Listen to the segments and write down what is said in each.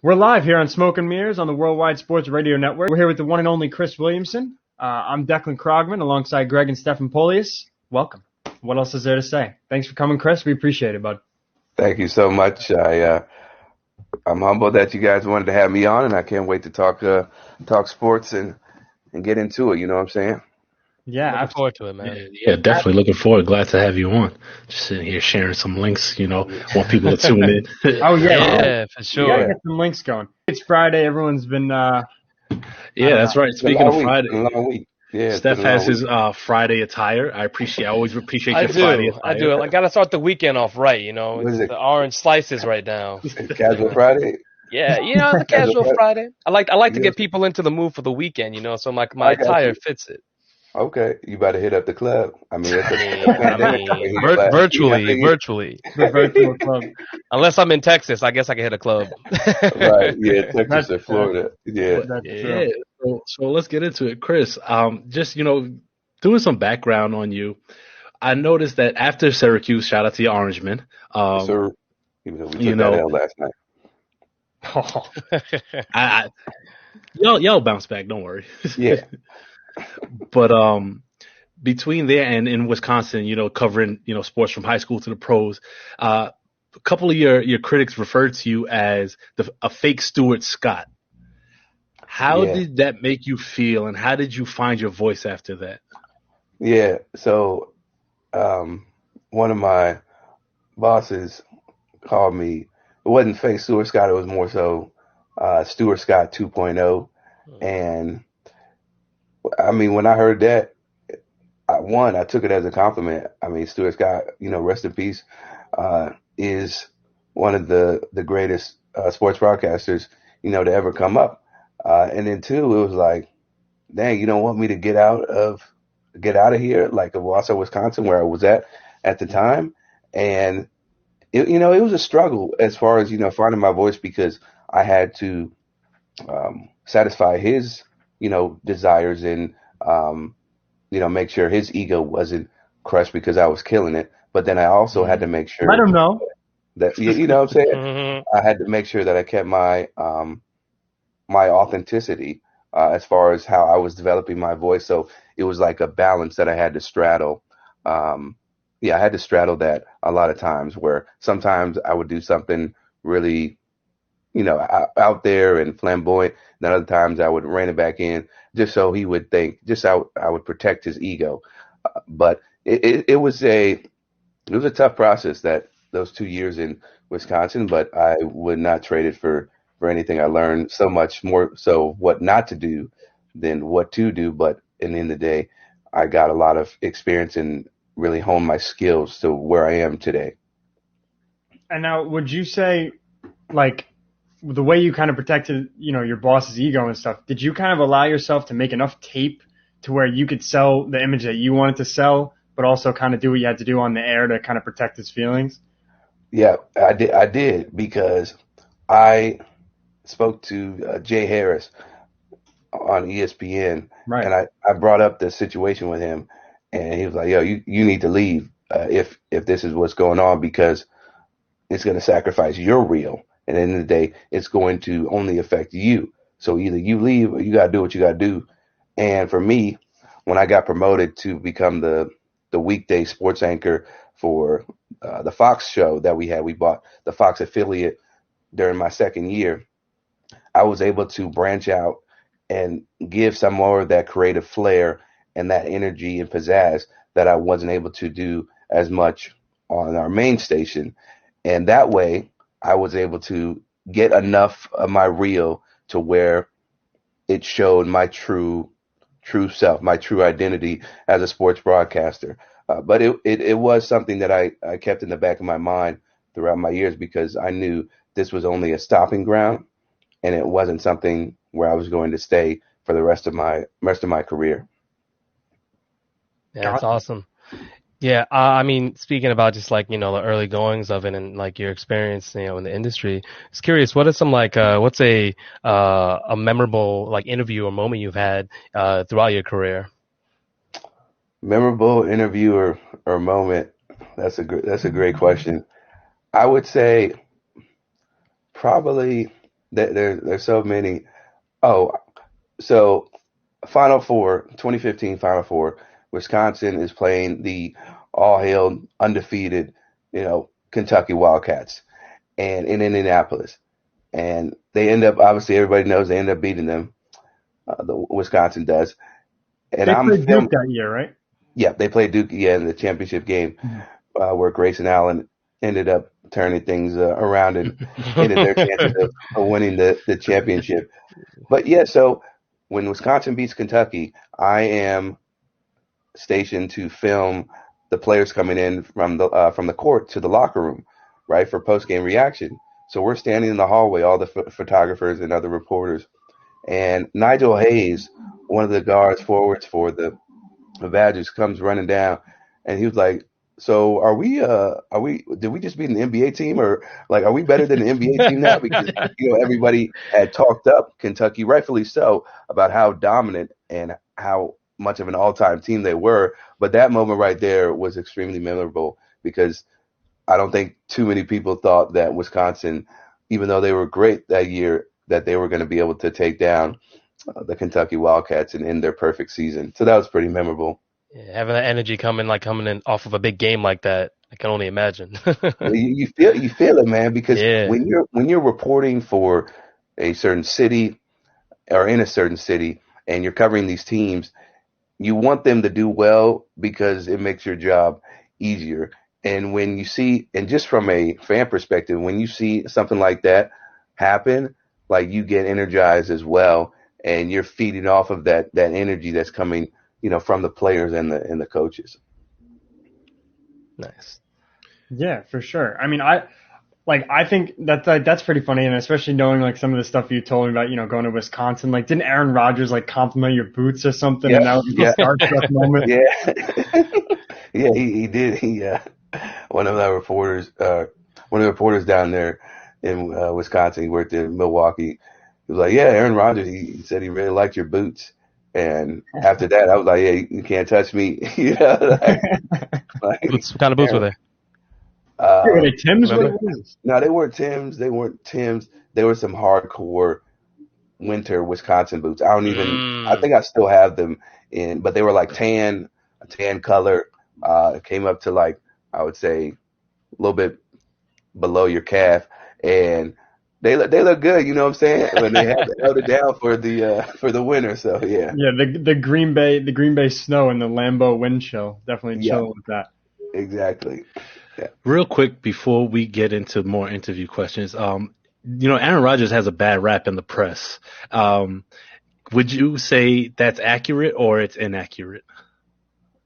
We're live here on Smoke and Mirrors on the Worldwide Sports Radio Network. We're here with the one and only Chris Williamson. I'm Declan Krogman alongside Greg and Stefan Polius. Welcome. What else is there to say? Thanks for coming, Chris. We appreciate it, bud. Thank you so much. I'm humbled that you guys wanted to have me on, and I can't wait to talk sports and get into it. You know what I'm saying? Yeah, looking forward to it, man. Yeah, definitely looking forward. Glad to have you on. Just sitting here sharing some links. Want people to tune in. Oh Yeah, for We gotta sure. get some links going. It's Friday. Everyone's been. Yeah, that's right. Speaking of Friday, It's been a long week. Yeah, it's Steph been a long has his week. Friday attire. I always appreciate I your Friday do. attire. I do. I got to start the weekend off right, What is It's it? the orange slices right now. Casual Friday. Yeah, the casual Friday. I like to Yes. get people into the mood for the weekend, so my I got attire you. fits it. Okay, you better hit up the club. I mean, it's a pandemic over here, but Virtually. the virtual club. Unless I'm in Texas, I guess I can hit a club. right? Yeah, Texas That's or Florida. Yeah, That's Yeah. true. So let's get into it, Chris. Just doing some background on you. I noticed that after Syracuse, shout out to your Orangemen. sir. Even though we you took that know, L last night. Oh, I y'all bounce back. Don't worry. Yeah, But between there and in Wisconsin, covering sports from high school to the pros, a couple of your critics referred to you as a fake Stuart Scott. How yeah, did that make you feel, and how did you find your voice after that? yeah. So, one of my bosses called me. It wasn't fake Stuart Scott. It was more so Stuart Scott 2.0. And I mean, when I heard that, I took it as a compliment. I mean, Stuart Scott, rest in peace, is one of the greatest sports broadcasters, to ever come up. And then two, it was like, dang, you don't want me to get out of here, like of Wausau, Wisconsin, where I was at the time. And it was a struggle as far as finding my voice, because I had to satisfy his desires and make sure his ego wasn't crushed because I was killing it. But then I also had to make sure let him know. that you know what I'm saying. Mhm. I had to make sure that I kept my my authenticity as far as how I was developing my voice. So it was like a balance that I had to straddle. I had to straddle that a lot of times, where sometimes I would do something really, out there and flamboyant. Then other times I would rein it back in just so he would think, just how I would protect his ego. But it was a tough process, that those 2 years in Wisconsin, but I would not trade it for anything. I learned so much more so what not to do than what to do. But in the end of the day, I got a lot of experience and really honed my skills to where I am today. And now, would you say, like, the way you kind of protected, your boss's ego and stuff, did you kind of allow yourself to make enough tape to where you could sell the image that you wanted to sell, but also kind of do what you had to do on the air to kind of protect his feelings? Yeah, I did because I spoke to Jay Harris on ESPN, Right. and I brought up the situation with him, and he was like, "Yo, you need to leave if this is what's going on, because it's going to sacrifice your reel. And at the end of the day, it's going to only affect you. So either you leave or you got to do what you got to do." And for me, when I got promoted to become the weekday sports anchor for the Fox show that we bought the Fox affiliate during my second year, I was able to branch out and give some more of that creative flair and that energy and pizzazz that I wasn't able to do as much on our main station. And that way I was able to get enough of my reel to where it showed my true self, my true identity as a sports broadcaster. But it was something that I kept in the back of my mind throughout my years, because I knew this was only a stopping ground, and it wasn't something where I was going to stay for the rest of my career. Yeah, that's awesome. Yeah, I mean, speaking about just like, the early goings of it and like your experience, in the industry, I was curious, what is some like, what's a memorable like interview or moment you've had throughout your career? Memorable interview or moment? That's a great question. I would say probably There's so many. Oh, so Final Four, 2015 Final Four, Wisconsin is playing the all-hail undefeated, Kentucky Wildcats, and in Indianapolis, and they end up, obviously everybody knows they end up beating them. The Wisconsin does, and They I'm played Duke film. that year, right? Yeah, they played Duke, in the championship game, where Grayson Allen ended up turning things around and ended their chances of winning the championship. But yeah, so when Wisconsin beats Kentucky, I am stationed to film the players coming in from the court to the locker room, right, for post game reaction. So we're standing in the hallway, all the photographers and other reporters, and Nigel Hayes, one of the guards forwards for the Badgers, comes running down, and he was like, "So did we just beat an NBA team, or like are we better than the NBA team now?" Because everybody had talked up Kentucky, rightfully so, about how dominant and how much of an all-time team they were. But that moment right there was extremely memorable because I don't think too many people thought that Wisconsin, even though they were great that year, that they were going to be able to take down the Kentucky Wildcats and end their perfect season. So that was pretty memorable. Yeah, having that energy coming in off of a big game like that, I can only imagine. You feel it, man, because Yeah. when you're reporting for a certain city or in a certain city and you're covering these teams, you want them to do well because it makes your job easier. And when you see, and just from a fan perspective, when you see something like that happen, like you get energized as well, and you're feeding off of that energy that's coming, from the players and the coaches. Nice. Yeah, for sure. I mean, I think that's pretty funny, and especially knowing like some of the stuff you told me about, going to Wisconsin. Like, didn't Aaron Rodgers like compliment your boots or something? Yeah, And that was like a starstruck moment. Yeah, yeah, he did. One of the reporters down there in Wisconsin, he worked in Milwaukee. He was like, "Yeah, Aaron Rodgers. He said he really liked your boots." And after that, I was like, "Yeah, you can't touch me." Like, What kind of boots were they? Were they Tim's? No, they weren't Tim's. They weren't Tim's. They were some hardcore winter Wisconsin boots. I think I still have them but they were like a tan color. Came up to like, I would say, a little bit below your calf, and they look good. You know what I'm saying? When they held it down for the winter. So yeah. Yeah, the Green Bay snow and the Lambeau wind chill definitely chill with that. Exactly. Yeah. Real quick before we get into more interview questions, Aaron Rodgers has a bad rap in the press. Would you say that's accurate or it's inaccurate?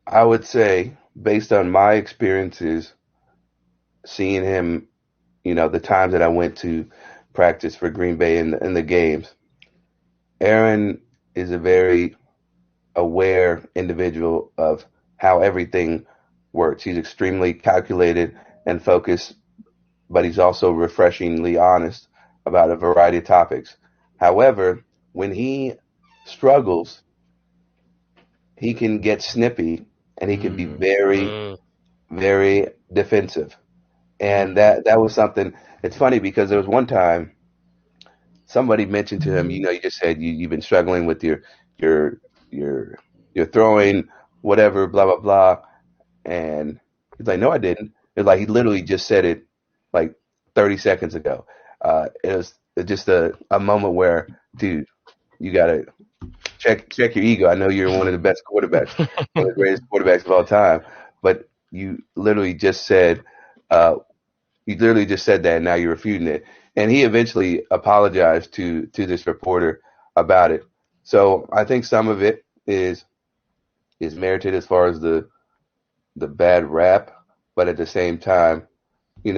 I would say, based on my experiences, seeing him, the times that I went to practice for Green Bay in the games, Aaron is a very aware individual of how everything works. He's extremely calculated and focused, but he's also refreshingly honest about a variety of topics. However, when he struggles, he can get snippy and he can be very, very defensive. And that was something. It's funny because there was one time somebody mentioned to him, you just said you've been struggling with your throwing, whatever, blah, blah, blah. And he's like, "No, I didn't." It's like he literally just said it like 30 seconds ago. It was just a moment where, dude, you gotta check your ego. I know you're one of the best quarterbacks, one of the greatest quarterbacks of all time, but you literally just said that, and now you're refuting it. And he eventually apologized to this reporter about it. So I think some of it is merited as far as the bad rap, but at the same time, he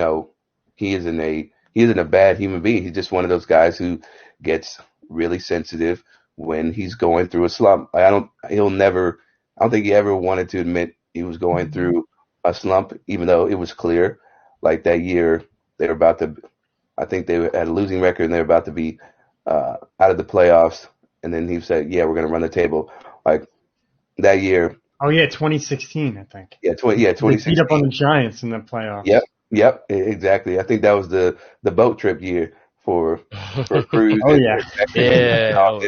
isn't a bad human being. He's just one of those guys who gets really sensitive when he's going through a slump. I don't think he ever wanted to admit he was going through a slump, even though it was clear. Like that year, I think they had a losing record and they were about to be out of the playoffs. And then he said, "Yeah, we're going to run the table." Like that year. Oh yeah, 2016, I think. Yeah, 2016. They beat up on the Giants in the playoffs. Yep, exactly. I think that was the boat trip year for a cruise. Oh, and yeah. Yeah.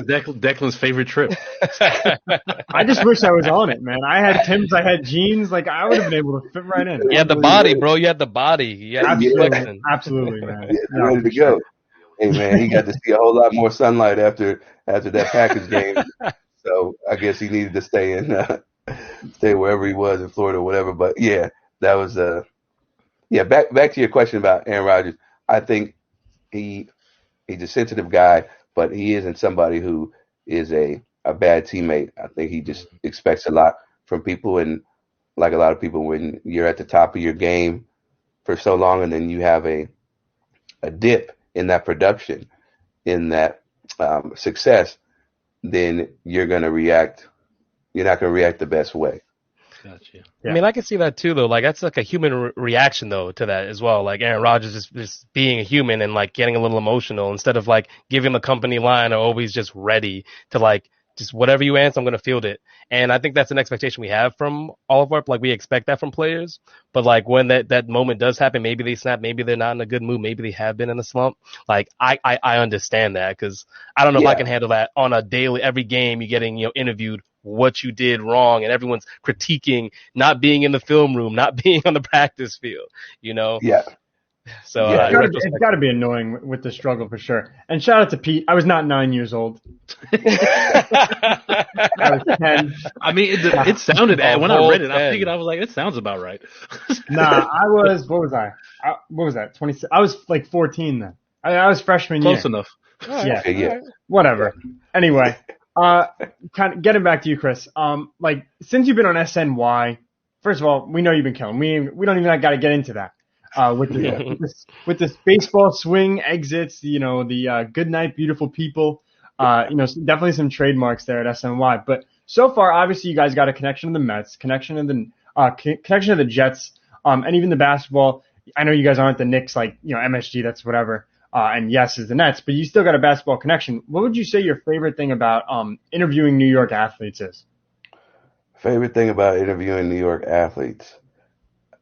That's Declan's favorite trip. I just wish I was on it, man. I had Tim's, I had jeans. Like, I would have been able to fit right in. You had the body, bro. You had the body. You had the flexing. Absolutely, man. Yeah, No, ready for to sure. go. Hey man, he got to see a whole lot more sunlight after that Packers game. So I guess he needed to stay wherever he was in Florida or whatever. But yeah, that was back to your question about Aaron Rodgers. I think he's a sensitive guy, but he isn't somebody who is a bad teammate. I think he just expects a lot from people, and like a lot of people, when you're at the top of your game for so long and then you have a dip in that production, in that success, then you're going to react. You're not going to react the best way. Gotcha. I mean, I can see that too, though. Like, that's like a human reaction, though, to that as well. Like, Aaron Rodgers just being a human and, like, getting a little emotional instead of, like, giving the company line or always just ready to, like, just whatever you answer, I'm going to field it. And I think that's an expectation we have from all of our, like, we expect that from players. But, like, when that moment does happen, maybe they snap, maybe they're not in a good mood, maybe they have been in a slump. Like, I understand that, because I don't know if I can handle that on a daily, every game you're getting, interviewed what you did wrong, and everyone's critiquing not being in the film room, not being on the practice field, Yeah. So it's got to be annoying with the struggle for sure. And shout out to Pete. I was not 9 years old. I was 10. I mean, it sounded when I read it, I figured, I was like, it sounds about right. Nah, I was. What was I? What was that? 26. I was like 14 then. I was freshman year. Close enough. Yeah. Yeah. Whatever. Anyway, kind of getting back to you, Chris. Like, since you've been on SNY, first of all, we know you've been killing. We don't even got to get into that. With this baseball swing exits, the good night, beautiful people, definitely some trademarks there at SNY. But so far, obviously, you guys got a connection to the Mets, connection to the Jets, and even the basketball. I know you guys aren't the Knicks, like, MSG, that's whatever. And yes, is the Nets, but you still got a basketball connection. What would you say your favorite thing about interviewing New York athletes is? Favorite thing about interviewing New York athletes,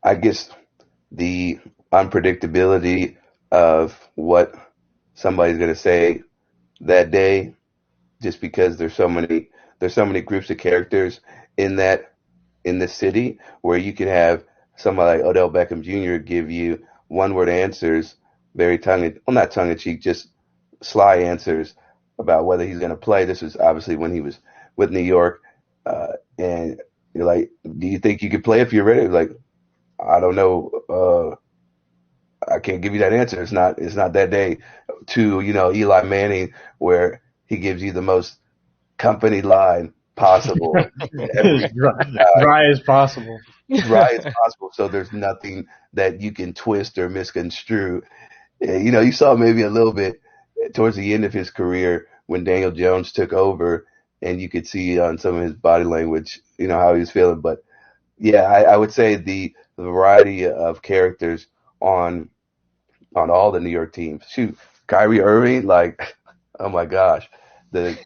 I guess the unpredictability of what somebody's going to say that day, just because there's so many groups of characters in this city, where you could have somebody like Odell Beckham Jr. give you one-word answers, very not tongue-in-cheek, just sly answers about whether he's going to play. This was obviously when he was with New York, and you're like, do you think you could play if you're ready? Like, I don't know. I can't give you that answer. It's not that day. To, Eli Manning, where he gives you the most company line possible. Dry as possible. Dry as possible. So there's nothing that you can twist or misconstrue. You saw maybe a little bit towards the end of his career when Daniel Jones took over, and you could see on some of his body language, how he was feeling. But yeah, I would say the variety of characters on all the New York teams. Shoot, Kyrie Irving, like, oh my gosh, the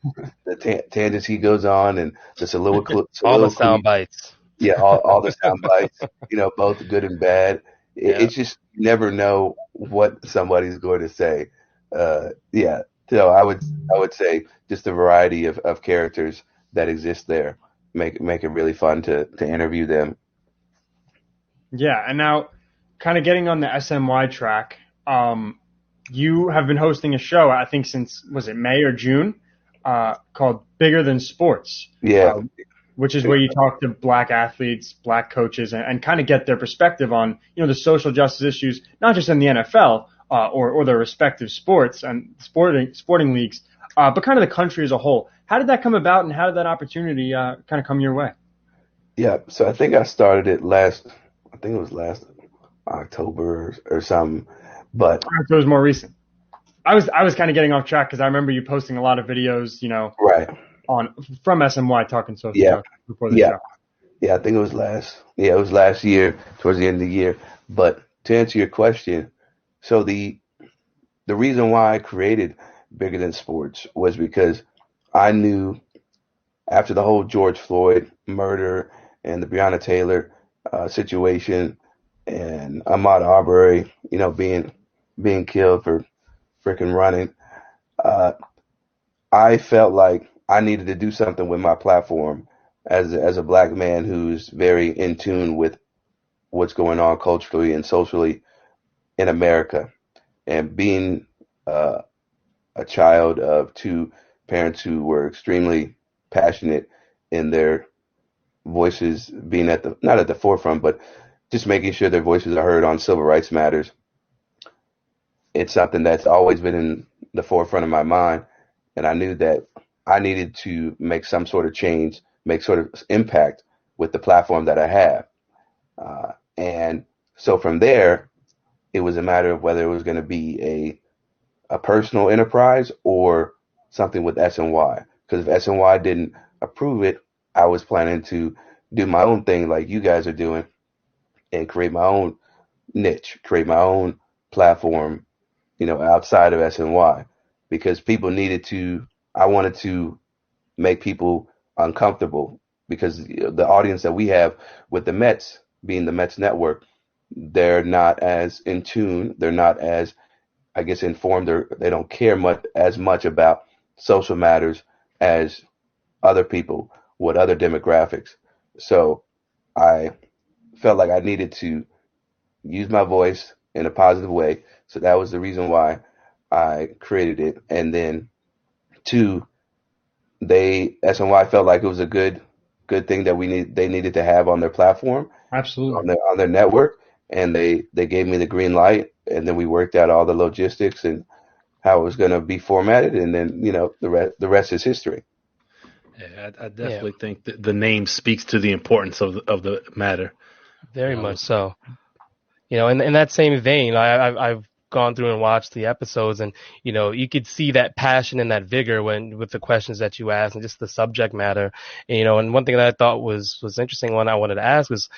tangents he goes on, and the soliloquy, all the sound bites. Yeah, all the sound bites. Both good and bad. It's just, you never know what somebody's going to say. So I would say just the variety of characters that exist there make it really fun to interview them. Yeah, and now, kind of getting on the SNY track, you have been hosting a show, I think since, was it May or June, called Bigger Than Sports. Yeah. Which is where you talk to black athletes, black coaches, and kind of get their perspective on, the social justice issues, not just in the NFL or their respective sports and sporting leagues, but kind of the country as a whole. How did that come about, and how did that opportunity kind of come your way? Yeah, so I think I started it last October or something, but so it was more recent. I was kind of getting off track because I remember you posting a lot of videos, right, from SNY talking social justice before the show. Yeah, I think it was last year, towards the end of the year. But to answer your question, so the reason why I created Bigger Than Sports was because I knew after the whole George Floyd murder and the Breonna Taylor situation, and Ahmaud Arbery, being killed for freaking running. I felt like I needed to do something with my platform as a black man who's very in tune with what's going on culturally and socially in America, and being a child of two parents who were extremely passionate in their voices being at the not at the forefront, but just making sure their voices are heard on civil rights matters. It's something that's always been in the forefront of my mind, and I knew that I needed to make some sort of change, make sort of impact with the platform that I have. And so from there, it was a matter of whether it was going to be a personal enterprise or something with SNY. Because if SNY didn't approve it, I was planning to do my own thing like you guys are doing and create my own niche, create my own platform, outside of SNY, because people needed to, I wanted to make people uncomfortable, because the audience that we have with the Mets, being the Mets network, they're not as in tune, they're not as, I guess, informed, or they don't care as much about social matters as other people with other demographics. So I felt like I needed to use my voice in a positive way. So that was the reason why I created it. And then two, SNY felt like it was a good thing that they needed to have on their platform, Absolutely. on their network, and they gave me the green light, and then we worked out all the logistics and how it was going to be formatted, and then the rest is history. Yeah, I definitely think that the name speaks to the importance of the matter. Very much so. In that same vein, I've gone through and watched the episodes, and you could see that passion and that vigor with the questions that you asked and just the subject matter. And one thing that I thought was interesting, one I wanted to ask was,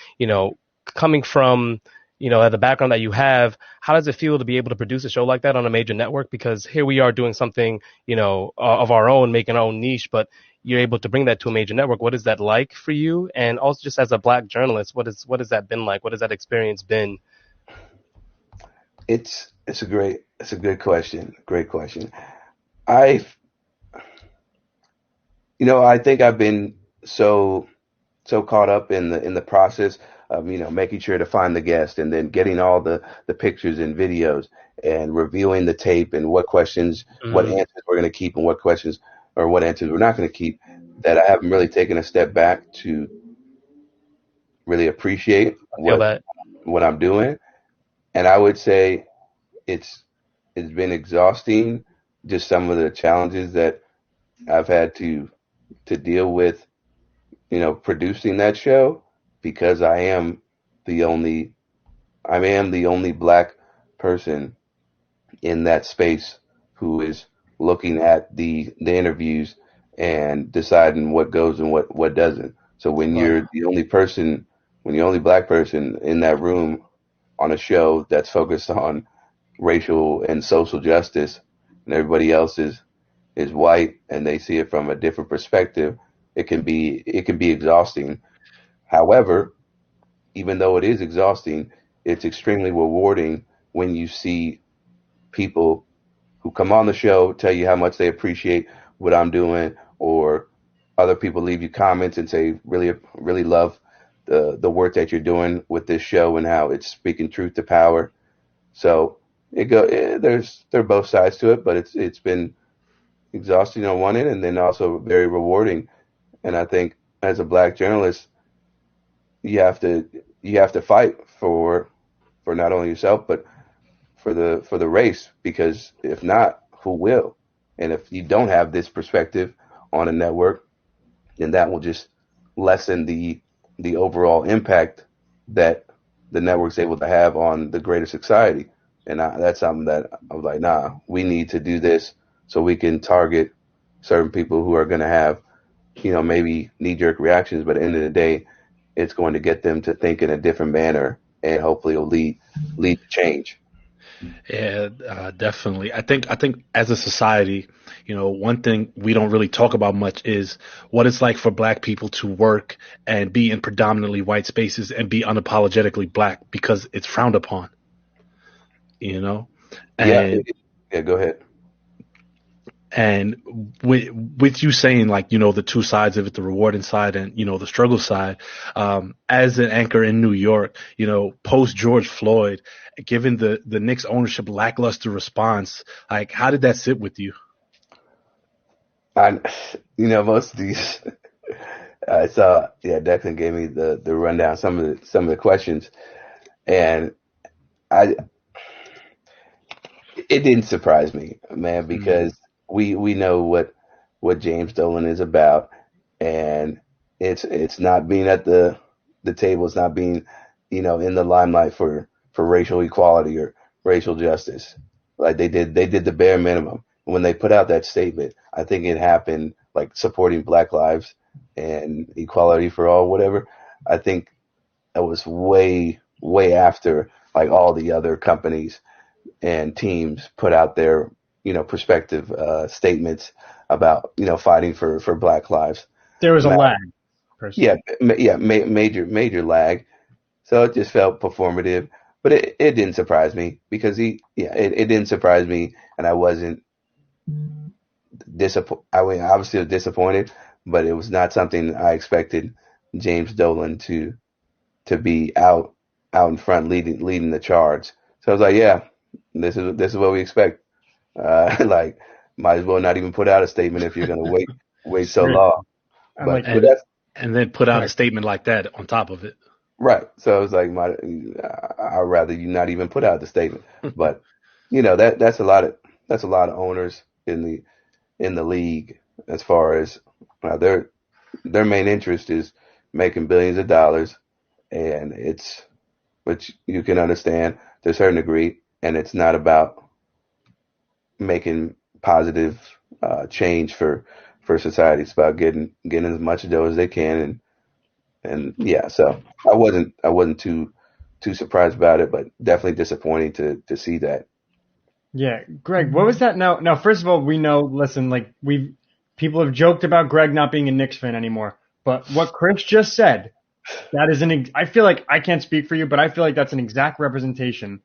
coming from the background that you have, how does it feel to be able to produce a show like that on a major network? Because here we are doing something of our own, making our own niche, but you're able to bring that to a major network. What is that like for you? And also, just as a black journalist, what has that been like? What has that experience been? It's a good question. Great question. I think I've been so caught up in the process of making sure to find the guest, and then getting all the pictures and videos, and reviewing the tape, and what questions, what answers we're going to keep, and what questions or what answers we're not going to keep, that I haven't really taken a step back to really appreciate what I'm doing. And I would say it's been exhausting, just some of the challenges that I've had to deal with, producing that show, because I am the only black person in that space who is looking at the interviews and deciding what goes and what doesn't. So when you're the only person, when you're only black person in that room on a show that's focused on racial and social justice, and everybody else is white and they see it from a different perspective, it can be exhausting. However, even though it is exhausting, it's extremely rewarding when you see people who come on the show tell you how much they appreciate what I'm doing, or other people leave you comments and say really love the work that you're doing with this show and how it's speaking truth to power. So there are both sides to it, but it's been exhausting on one end, and then also very rewarding. And I think as a black journalist, you have to fight for not only yourself but for the race, because if not, who will? And if you don't have this perspective on a network, then that will just lessen the overall impact that the network's able to have on the greater society. And that's something that I was like, nah, we need to do this so we can target certain people who are going to have, maybe knee-jerk reactions, but at the end of the day, it's going to get them to think in a different manner, and hopefully it'll lead to change. Yeah, definitely. I think as a society, one thing we don't really talk about much is what it's like for black people to work and be in predominantly white spaces and be unapologetically black, because it's frowned upon, and Yeah, go ahead. And with you saying, like, the two sides of it, the rewarding side and, the struggle side, as an anchor in New York, post George Floyd, given the Knicks ownership lackluster response, like, how did that sit with you? Most of these, I saw, Declan gave me the rundown, some of the questions, and it didn't surprise me, man, because we know what James Dolan is about, and it's not being at the table, it's not being, in the limelight for racial equality or racial justice. Like they did the bare minimum. When they put out that statement, I think it happened like supporting Black lives and equality for all, whatever. I think that was way after like all the other companies and teams put out their, perspective statements about, fighting for Black lives. There was a lag. Personally. Yeah, major lag. So it just felt performative, but it didn't surprise me because it didn't surprise me, and I wasn't disappointed. I mean, obviously I was disappointed, but it was not something I expected James Dolan to be out in front leading the charge. So I was like, yeah, this is what we expect. Like, might as well not even put out a statement if you're gonna wait so long. But and then put out a statement like that on top of it. Right. So I was like, I'd rather you not even put out the statement. But that's a lot of owners in the league, as far as their main interest is making billions of dollars, and which you can understand to a certain degree, and it's not about making positive change for society. It's about getting as much dough as they can, and yeah. So I wasn't too surprised about it, but definitely disappointing to see that. Yeah, Greg, what was that? Now, first of all, we know. Listen, like people have joked about Greg not being a Knicks fan anymore, but what Chris just said, that is I feel like I can't speak for you, but I feel like that's an exact representation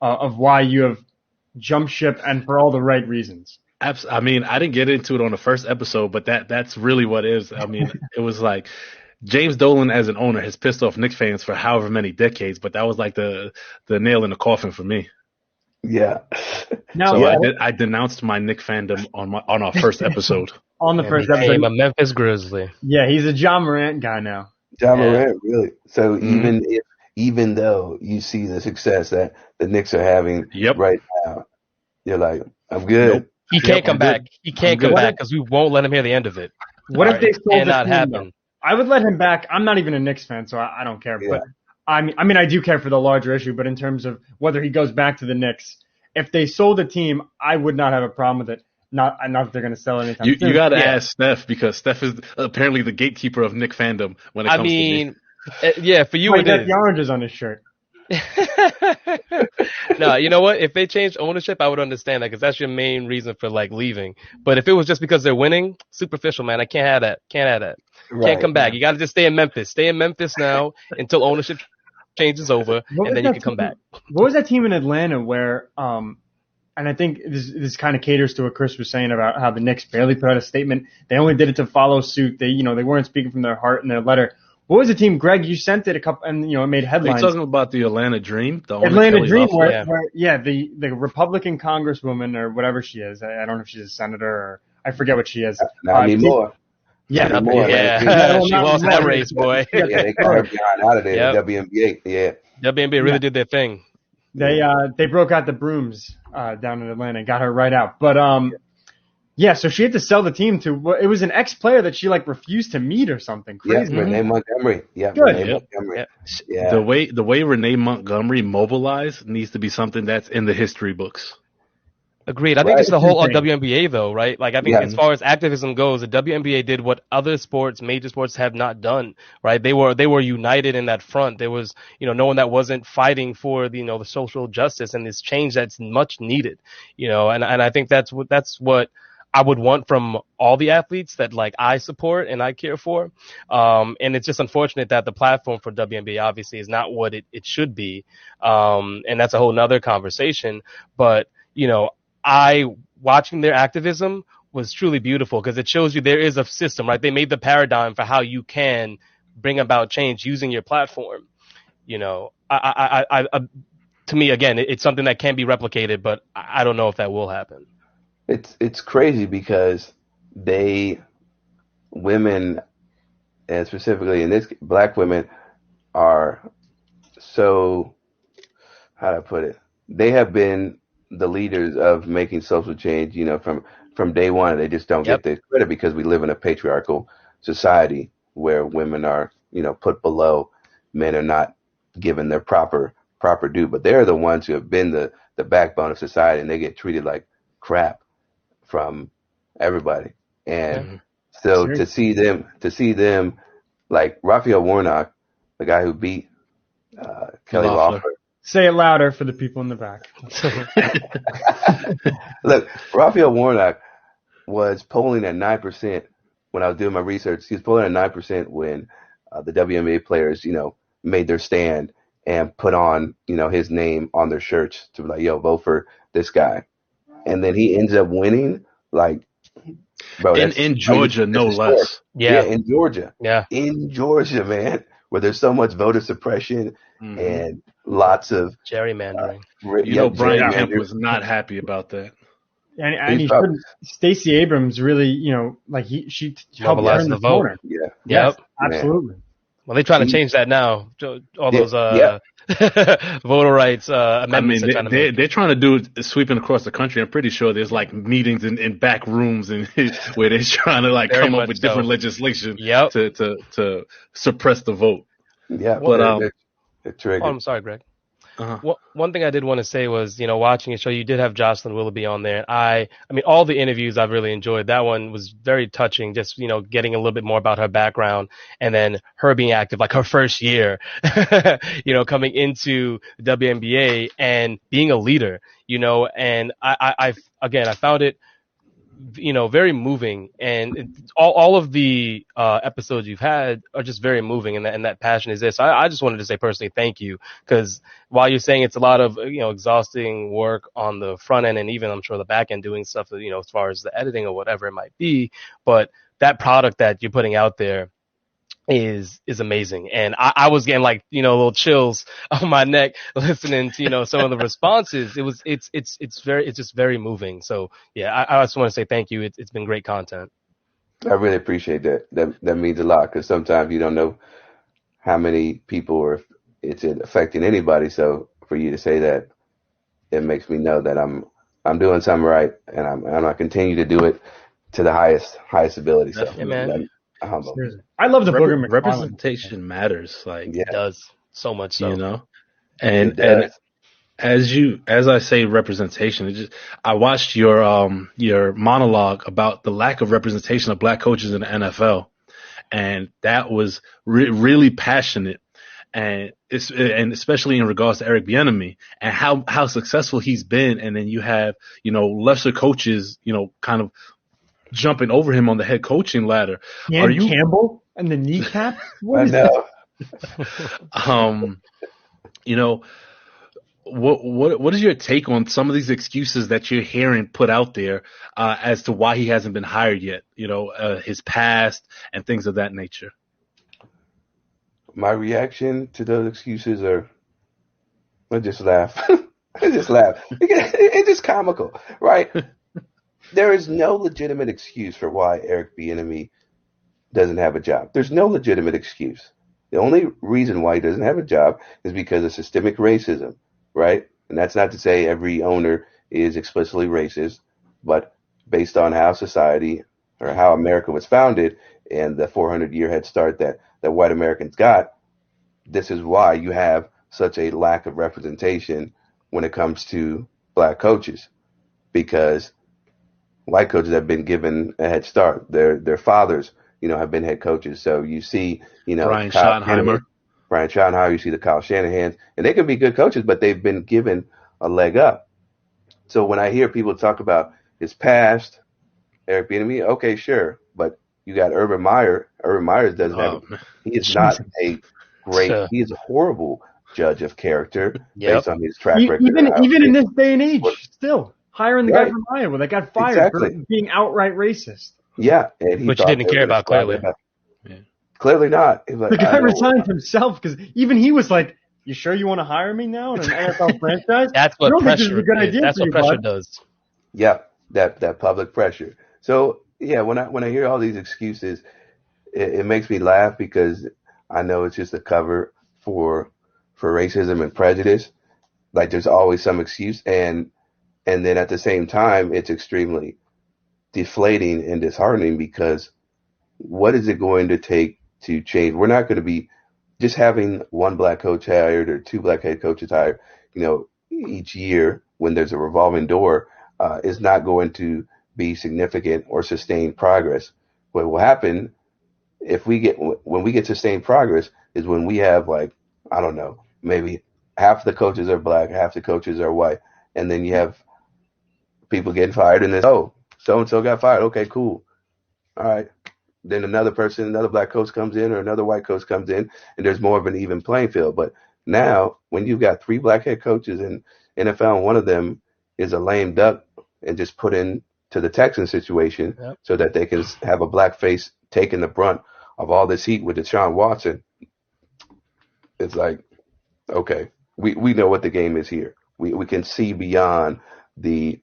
of why you have jumped ship, and for all the right reasons. I mean, I didn't get into it on the first episode, but that's really what it is. I mean, it was like James Dolan as an owner has pissed off Knicks fans for however many decades, but that was like the nail in the coffin for me. Yeah. I denounced my Knicks fandom on our first episode. On the first episode, I'm a Memphis Grizzly. Yeah, he's a John Morant guy now. John Morant, really. So even though you see the success that the Knicks are having right now, you're like, I'm good. Nope. He can't come back. He can't come back because we won't let him hear the end of it. What if they sold cannot the team, happen? Though? I would let him back. I'm not even a Knicks fan, so I don't care. Yeah. But I mean, I do care for the larger issue. But in terms of whether he goes back to the Knicks, if they sold the team, I would not have a problem with it. Not that they're going to sell anytime soon. You got to ask Steph, because Steph is apparently the gatekeeper of Knicks fandom when it comes to me. Yeah, for you it is. The oranges on his shirt. No, you know what? If they changed ownership, I would understand that, because that's your main reason for like leaving. But if it was just because they're winning, superficial, man. I can't have that. Right. Can't come back. You got to just stay in Memphis. Stay in Memphis now until ownership changes over, and then you can come back. What was that team in Atlanta where, and I think this kind of caters to what Chris was saying about how the Knicks barely put out a statement. They only did it to follow suit. They weren't speaking from their heart in their letter. What was the team, Greg? You sent it a couple, and it made headlines. Are you talking about the Atlanta Dream? Atlanta Dream, where the Republican congresswoman or whatever she is. I don't know if she's a senator or I forget what she is. Not anymore. Yeah, she lost that race, boy. Yeah, they got her behind out of there. Yep. WNBA, yeah. WNBA really did their thing. They broke out the brooms down in Atlanta and got her right out. But so she had to sell the team to. It was an ex-player that she refused to meet or something crazy. Yeah, Renee Montgomery. Yeah, good. Renee Montgomery. Yeah. The way Renee Montgomery mobilized needs to be something that's in the history books. Agreed. I think it's the whole WNBA though, right? Like I think as far as activism goes, the WNBA did what other sports, major sports, have not done, right? They were united in that front. There was, no one that wasn't fighting for the social justice and this change that's much needed, and I think that's what I would want from all the athletes that I support and I care for. And it's just unfortunate that the platform for WNBA obviously is not what it should be. And that's a whole nother conversation, but watching their activism was truly beautiful because it shows you there is a system, right? They made the paradigm for how you can bring about change using your platform. You know, to me, again, it's something that can be replicated, but I don't know if that will happen. It's crazy because women, and specifically in this, black women are so, how do I put it? They have been the leaders of making social change, you know, from day one. They just don't get the credit because we live in a patriarchal society where women are, you know, put below. Men are not given their proper due, but they're the ones who have been the backbone of society, and they get treated like crap from everybody. And so to see them like Raphael Warnock, the guy who beat Kelly Loeffler. Say it louder for the people in the back. Look, Raphael Warnock was polling at 9% when I was doing my research. He was polling at 9% when the WNBA players, you know, made their stand and put on, you know, his name on their shirts to be like, yo, vote for this guy. And then he ends up winning, like, bro. In Georgia, no less. Yeah, in Georgia. Yeah. In Georgia, man, where there's so much voter suppression and lots of gerrymandering. Brian Kemp was not happy about that. And he couldn't. Stacey Abrams really, you know, like she helped turn the vote. Yeah. Yes, absolutely. Man. Well, they're trying to change that now. All those voter rights amendments. I mean, they're trying to do it sweeping across the country. I'm pretty sure there's like meetings in back rooms and where they're trying to like come up with different legislation to suppress the vote. Yeah, but I'm sorry, Greg. One thing I did want to say was, you know, watching a show, you did have Jocelyn Willoughby on there. And I mean, all the interviews I've really enjoyed. That one was very touching, just, you know, getting a little bit more about her background and then her being active, like her first year, you know, coming into the WNBA and being a leader, you know, and I found it, you know, very moving, and all of the episodes you've had are just very moving, and that passion is there. So I just wanted to say personally thank you, because while you're saying it's a lot of, you know, exhausting work on the front end and even I'm sure the back end doing stuff, you know, as far as the editing or whatever it might be, but that product that you're putting out there is amazing. And I was getting, like, you know, little chills on my neck listening to, you know, some of the responses. It's just very moving. So yeah, I just want to say thank you. It's been great content. I really appreciate that. That means a lot, because sometimes you don't know how many people or if it's affecting anybody. So for you to say that, it makes me know that I'm doing something right, and I'm gonna continue to do it to the highest ability. So yeah, man. I love the representation matters. Like, it does so much, so. You know, and as I say representation, I watched your monologue about the lack of representation of black coaches in the NFL, and that was really passionate, and especially in regards to Eric Bieniemy and how successful he's been, and then you have, you know, lesser coaches, you know, kind of jumping over him on the head coaching ladder. Are you Campbell and the kneecap? I know. You know, what is your take on some of these excuses that you're hearing put out there as to why he hasn't been hired yet? You know, his past and things of that nature. My reaction to those excuses are, I just laugh. I just laugh. It's just comical, right? There is no legitimate excuse for why Eric Bieniemy doesn't have a job. There's no legitimate excuse. The only reason why he doesn't have a job is because of systemic racism, right? And that's not to say every owner is explicitly racist, but based on how society or how America was founded and the 400-year head start that white Americans got, this is why you have such a lack of representation when it comes to black coaches, because white coaches have been given a head start. Their fathers, you know, have been head coaches. So you see, you know, Brian Schottenheimer, you see the Kyle Shanahan, and they can be good coaches, but they've been given a leg up. So when I hear people talk about his past, Eric Bieniemy, okay, sure, but you got Urban Meyer. Urban Meyer doesn't have. He is not a great. He is a horrible judge of character based on his track record. Even in this day and age, still. hiring the guy from Iowa that got fired for being outright racist. Yeah, and he which he didn't care about clearly. Yeah. Clearly not. Like, the guy resigned himself because even he was like, "You sure you want to hire me now in an NFL franchise?" That's what pressure. That's what pressure does. Yeah, that public pressure. So yeah, when I hear all these excuses, it makes me laugh because I know it's just a cover for racism and prejudice. Like there's always some excuse, and then at the same time, it's extremely deflating and disheartening because what is it going to take to change? We're not going to be just having one black coach hired or two black head coaches hired, each year when there's a revolving door, is not going to be significant or sustained progress. What will happen when we get sustained progress is when we have I don't know, maybe half the coaches are black, half the coaches are white, and then you have people getting fired and then, so-and-so got fired. Okay, cool. All right. Then another black coach comes in or another white coach comes in and there's more of an even playing field. But now when you've got three black head coaches in NFL and one of them is a lame duck and just put in to the Texans situation so that they can have a black face taking the brunt of all this heat with Deshaun Watson, it's like, okay, we know what the game is here. We can see beyond the,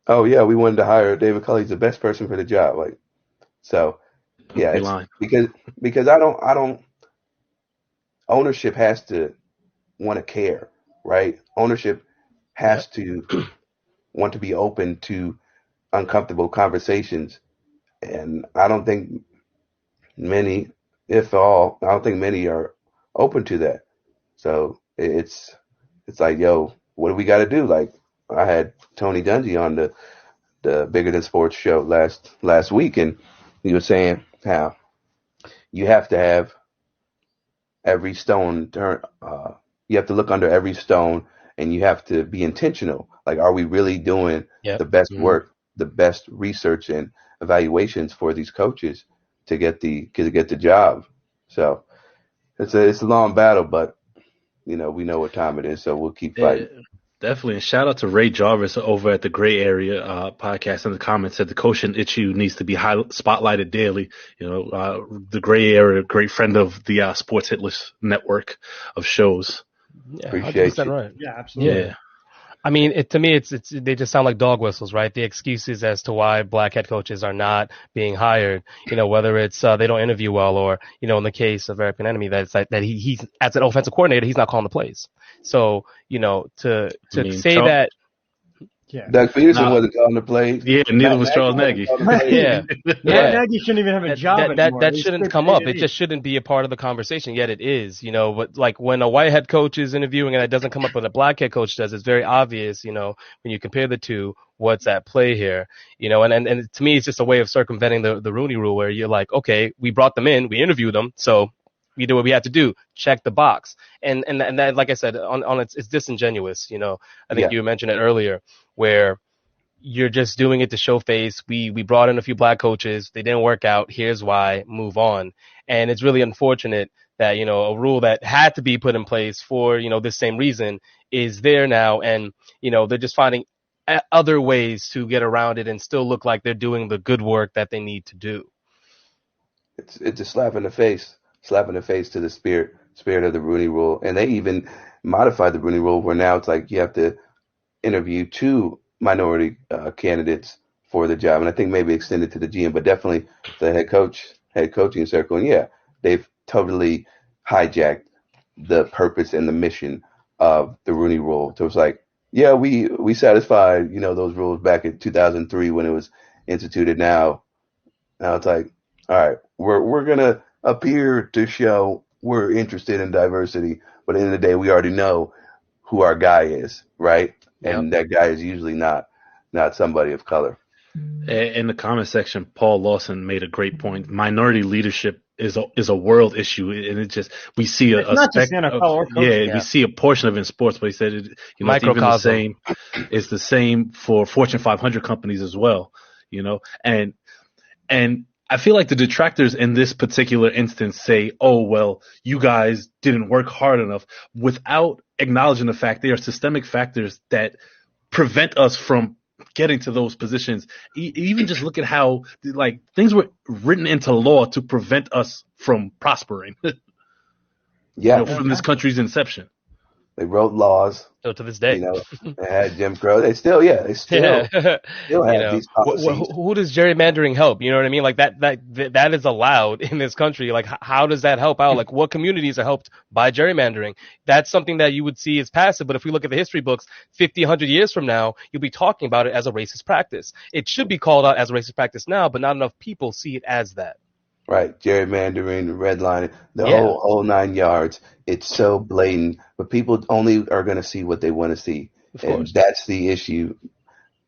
we wanted to hire David Culley. He's the best person for the job. Yeah, because I don't. Ownership has to want to care, right? Ownership has to want to be open to uncomfortable conversations, and I don't think many, if all, I don't think many are open to that. So it's like, yo, what do we got to do? Like I had Tony Dungy on the Bigger Than Sports show last week, and he was saying how you have to have every stone turn. You have to look under every stone, and you have to be intentional. Like, are we really doing the best work, the best research and evaluations for these coaches to get the job? So it's a long battle, but we know what time it is, so we'll keep fighting. Definitely. And shout out to Ray Jarvis over at the Gray Area podcast in the comments said the coaching issue needs to be spotlighted daily. The Gray Area, great friend of the Sports Hit List network of shows. Yeah, appreciate you. right. Yeah, absolutely. Yeah. I mean, to me, it's they just sound like dog whistles, right? The excuses as to why black head coaches are not being hired, whether it's they don't interview well, or in the case of Eric Bieniemy, that it's like that he's as an offensive coordinator, he's not calling the plays. So to say that. Yeah. Doug Peterson wasn't calling the plays. Yeah, neither was Charles Nagy. Yeah. Nagy shouldn't even have a job anymore. That shouldn't come up. It just shouldn't be a part of the conversation, yet it is, But like when a white head coach is interviewing and it doesn't come up when a black head coach does, it's very obvious, when you compare the two, what's at play here, and to me, it's just a way of circumventing the Rooney Rule, where you're like, okay, we brought them in, we interviewed them, so we did what we had to do, check the box. And that, like I said, on it's disingenuous, I think you mentioned it earlier, where you're just doing it to show face. We brought in a few black coaches. They didn't work out. Here's why. Move on. And it's really unfortunate that, a rule that had to be put in place for, this same reason is there now. And, they're just finding other ways to get around it and still look like they're doing the good work that they need to do. It's a slap in the face to the spirit of the Rooney Rule. And they even modified the Rooney Rule where now it's like you have to interview two minority candidates for the job, and I think maybe extended to the GM, but definitely the head coaching circle. And yeah, they've totally hijacked the purpose and the mission of the Rooney Rule. So it's like, yeah, we satisfied those rules back in 2003 when it was instituted. Now it's like, all right, we're gonna appear to show we're interested in diversity, but at the end of the day, we already know who our guy is, right? And that guy is usually not somebody of color. In the comment section, Paul Lawson made a great point. Minority leadership is a world issue, and it just we see we see a portion of it in sports. But he said it's even the same. It's the same for Fortune 500 companies as well. And I feel like the detractors in this particular instance say, "Oh well, you guys didn't work hard enough," without acknowledging the fact there are systemic factors that prevent us from getting to those positions. Even just look at how like things were written into law to prevent us from prospering. From this country's inception. They wrote laws. So to this day, they had Jim Crow. They still have these policies. Who does gerrymandering help? You know what I mean? Like that is allowed in this country. Like, how does that help out? Like, what communities are helped by gerrymandering? That's something that you would see as passive. But if we look at the history books, 50, 100 years from now, you'll be talking about it as a racist practice. It should be called out as a racist practice now, but not enough people see it as that. Right, gerrymandering, redlining, the whole 9 yards. It's so blatant, but people only are going to see what they want to see, and that's the issue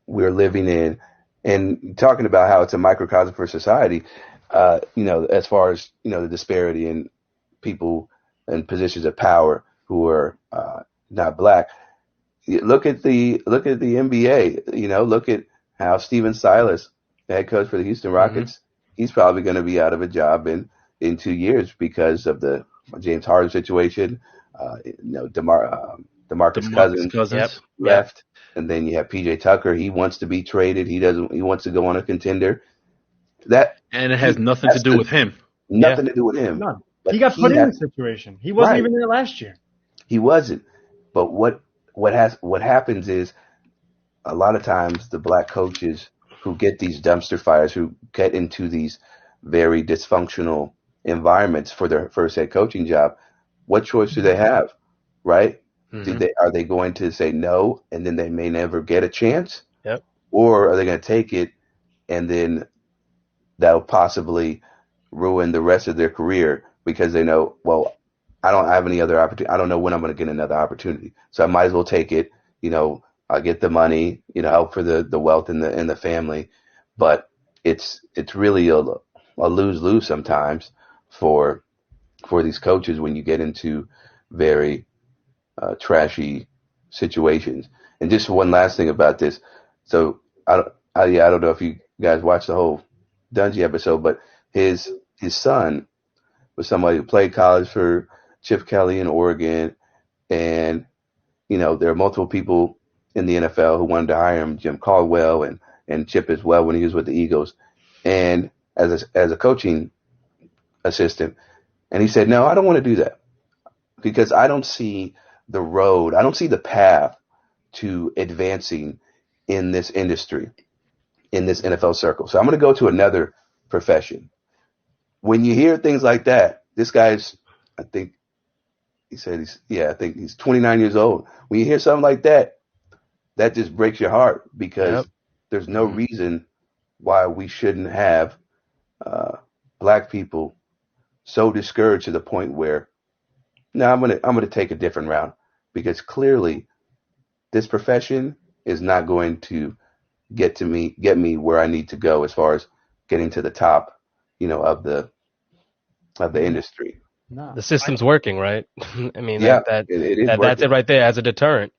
we're living in. And talking about how it's a microcosm for society, as far as the disparity in people in positions of power who are not black. Look at the NBA. Look at how Steven Silas, the head coach for the Houston Rockets. He's probably going to be out of a job in 2 years because of the James Harden situation. DeMarcus Cousins left, and then you have PJ Tucker. He wants to be traded. He wants to go on a contender. And it has nothing to do with him. Nothing to do with him. None. He got put in the situation. He wasn't even there last year. He wasn't. But what happens is a lot of times the black coaches who get these dumpster fires, who get into these very dysfunctional environments for their first head coaching job, what choice do they have, right? Are they going to say no, and then they may never get a chance? Yep. Or are they going to take it, and then that'll possibly ruin the rest of their career because they know, well, I don't have any other opportunity. I don't know when I'm going to get another opportunity, so I might as well take it. I'll get the money, help for the wealth in the family, but it's really a lose-lose sometimes for these coaches when you get into very trashy situations. And just one last thing about this. So I don't know if you guys watched the whole Dungy episode, but his son was somebody who played college for Chip Kelly in Oregon, and there are multiple people in the NFL who wanted to hire him, Jim Caldwell and Chip as well when he was with the Eagles, and as a coaching assistant. And he said, no, I don't want to do that because I don't see the road. I don't see the path to advancing in this industry, in this NFL circle. So I'm going to go to another profession. When you hear things like that, this guy's, I think he's 29 years old. When you hear something like that, that just breaks your heart because there's no reason why we shouldn't have black people so discouraged to the point where, no, I'm gonna take a different route because clearly this profession is not going to get me where I need to go as far as getting to the top, of the industry. No. The system's working, right? I mean, that's it right there as a deterrent.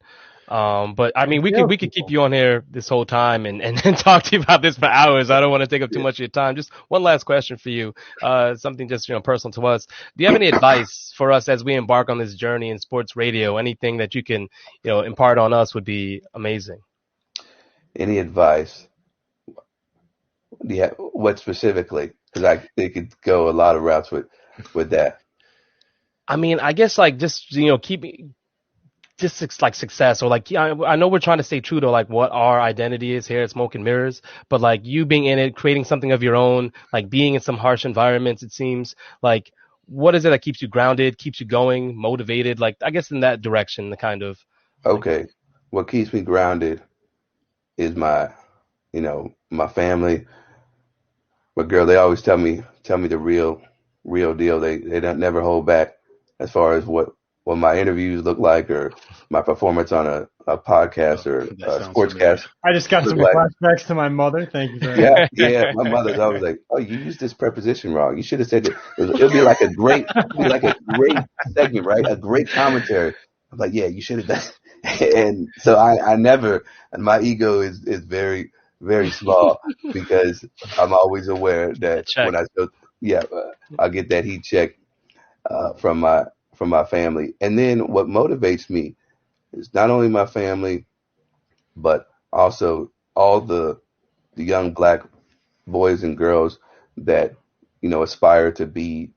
But I mean, we could keep you on here this whole time and talk to you about this for hours. I don't want to take up too much of your time. Just one last question for you. Something just, personal to us. Do you have any advice for us as we embark on this journey in sports radio? Anything that you can, impart on us would be amazing. Any advice? Yeah. What specifically? Because they could go a lot of routes with that. I mean, I guess just, keeping just like success or I know we're trying to stay true to what our identity is here at Smoke and Mirrors, but you being in it, creating something of your own, being in some harsh environments, it seems what is it that keeps you grounded, keeps you going, motivated? I guess in that direction, the kind of. Okay. What keeps me grounded is my family. But girl, they always tell me the real deal. They don't never hold back as far as what my interviews look like or my performance on a podcast or a sportscast. I just got some flashbacks to my mother. Thank you very much. Yeah. My mother's always like, "Oh, you used this preposition wrong. You should have said it. It'll be like a great segment, right? A great commentary." I'm like, "Yeah, you should have done." And so I never. And my ego is very, very small because I'm always aware that when I'll get that heat check from my family. And then what motivates me is not only my family, but also all the young black boys and girls that, aspire to be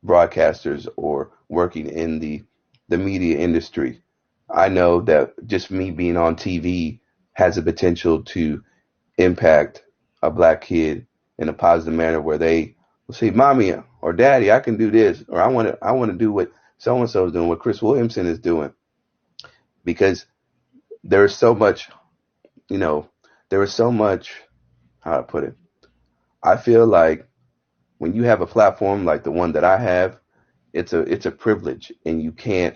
broadcasters or working in the media industry. I know that just me being on TV has the potential to impact a black kid in a positive manner where they will say, "Mommy or Daddy, I can do this," or I want to do what so and so is doing, what Chris Williamson is doing, because there's so much, there is so much. How to put it? I feel like when you have a platform like the one that I have, it's a privilege, and you can't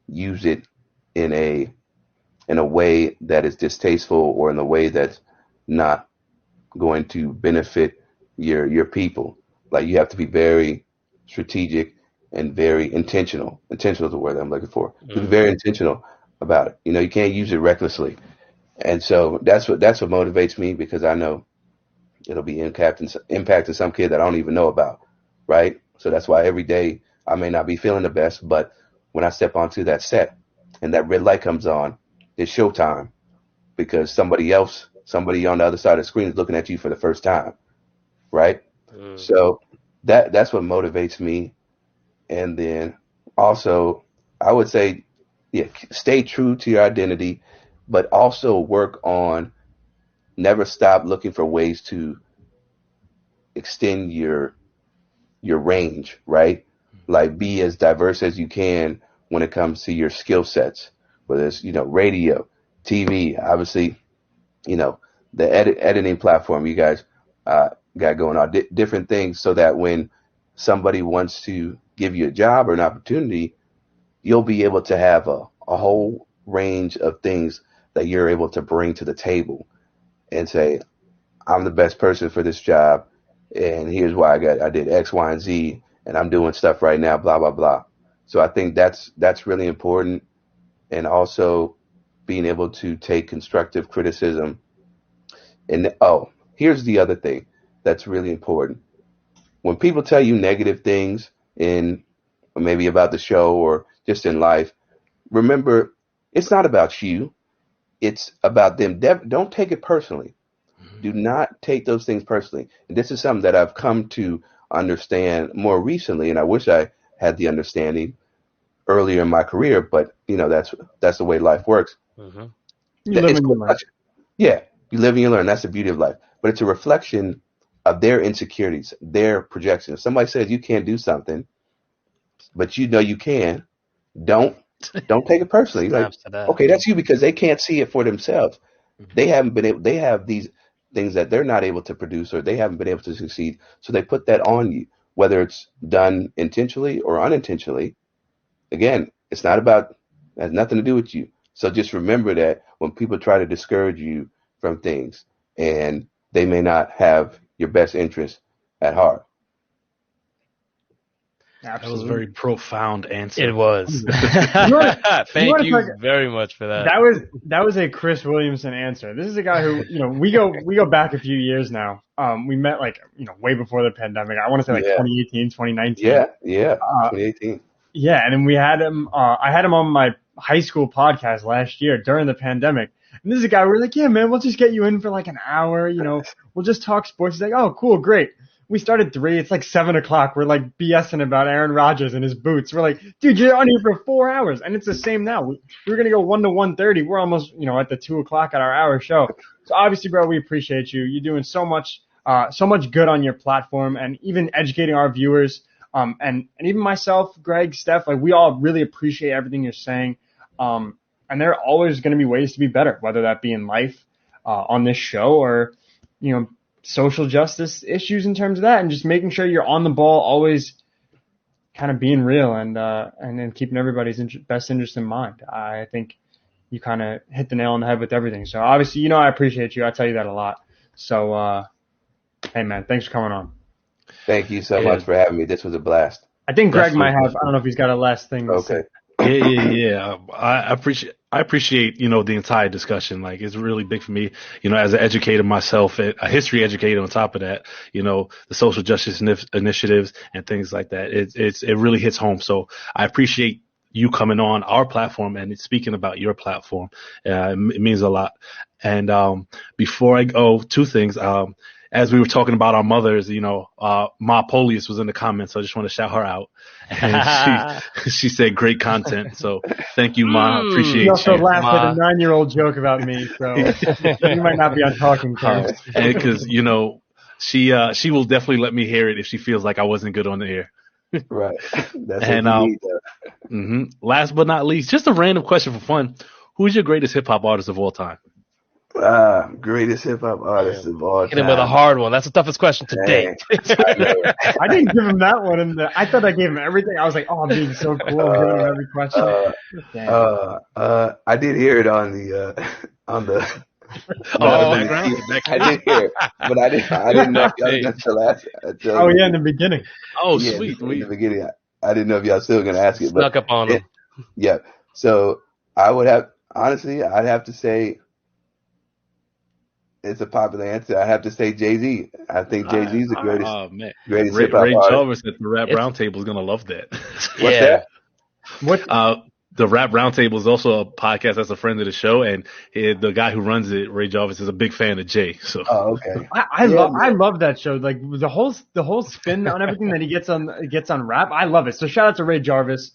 use it in a way that is distasteful or in a way that's not going to benefit your people. Like, you have to be very strategic and very intentional. Intentional is the word I'm looking for. To be very intentional about it. You can't use it recklessly. And so that's what motivates me, because I know it'll be impacting some kid that I don't even know about, right? So that's why every day I may not be feeling the best, but when I step onto that set and that red light comes on, it's showtime, because somebody on the other side of the screen is looking at you for the first time, right? So that's what motivates me. And then also, I would say, stay true to your identity, but also work on, never stop looking for ways to extend your range, right? Like, be as diverse as you can when it comes to your skill sets, whether it's, radio, TV, obviously, the editing platform you guys got going on, different things, so that when somebody wants to give you a job or an opportunity, you'll be able to have a whole range of things that you're able to bring to the table and say, I'm the best person for this job, and here's why I did X, Y, and Z, and I'm doing stuff right now, blah, blah, blah. So I think that's really important. And also being able to take constructive criticism. And here's the other thing that's really important. When people tell you negative things maybe about the show or just in life, remember, it's not about you. It's about them. Don't take it personally. Do not take those things personally. And this is something that I've come to understand more recently, and I wish I had the understanding earlier in my career, but that's the way life works. You live and you learn. Yeah, you live and you learn. That's the beauty of life. But it's a reflection of their insecurities, their projections. If somebody says you can't do something, but you can, don't take it personally. Like, okay, that's you, because they can't see it for themselves. They have these things that they're not able to produce, or they haven't been able to succeed. So they put that on you, whether it's done intentionally or unintentionally. Again, it has nothing to do with you. So just remember that when people try to discourage you from things, and they may not have your best interest at heart. Absolutely. That was a very profound answer. It was. Thank you very much for that. That was a Chris Williamson answer. This is a guy who, we go back a few years now. We met way before the pandemic. I want to say 2018, 2019. Yeah, 2018. Yeah, and then we had him. I had him on my high school podcast last year during the pandemic. And this is a guy, we're like, yeah, man, we'll just get you in for like an hour. We'll just talk sports. He's like, oh, cool, great. We started 3. It's like 7 o'clock. We're like BSing about Aaron Rodgers and his boots. We're like, dude, you're on here for 4 hours. And it's the same now. We were going to go 1 to 1:30. We're almost, at the 2 o'clock at our hour show. So obviously, bro, we appreciate you. You're doing so much good on your platform, and even educating our viewers. And even myself, Greg, Steph, like, we all really appreciate everything you're saying. And there are always going to be ways to be better, whether that be in life, on this show, or, social justice issues in terms of that, and just making sure you're on the ball, always kind of being real, and keeping everybody's best interest in mind. I think you kind of hit the nail on the head with everything. So obviously, I appreciate you. I tell you that a lot. So, hey man, thanks for coming on. Thank you so much for having me. This was a blast. I think Greg might have, I don't know if he's got a last thing to say. Yeah. I appreciate, the entire discussion. Like, it's really big for me, as an educator myself, a history educator on top of that, the social justice initiatives and things like that. It really hits home. So I appreciate you coming on our platform and speaking about your platform. It means a lot. And before I go, two things. As we were talking about our mothers, Ma Polius was in the comments, so I just want to shout her out. And she said great content. So thank you, Ma. Appreciate you. She also laughed at a 9-year-old joke about me, so you might not be on talking terms. And because, she will definitely let me hear it if she feels like I wasn't good on the air. Right. That's and what you need, last but not least, just a random question for fun. Who's your greatest hip hop artist of all time? Greatest hip hop artist of all time. Hit him with a hard one. That's the toughest question today. I didn't give him that one. I thought I gave him everything. I was like, I'm being so cool. I'm giving him every question. I did hear it on the I did hear it, but I didn't know if y'all was gonna still ask it. In the beginning. Oh, yeah, sweet. In the beginning, I didn't know if y'all still gonna ask it. Snuck up on him. Yeah. So I'd have to say it's a popular answer. I have to say Jay-Z. I think Jay-Z's the greatest hip hop Ray artist. Jarvis at the Rap Roundtable is gonna love that. What's that? What? The Rap Roundtable is also a podcast that's a friend of the show, and the guy who runs it, Ray Jarvis, is a big fan of Jay. So, okay. I love that show. Like the whole spin on everything that he gets on rap. I love it. So shout out to Ray Jarvis.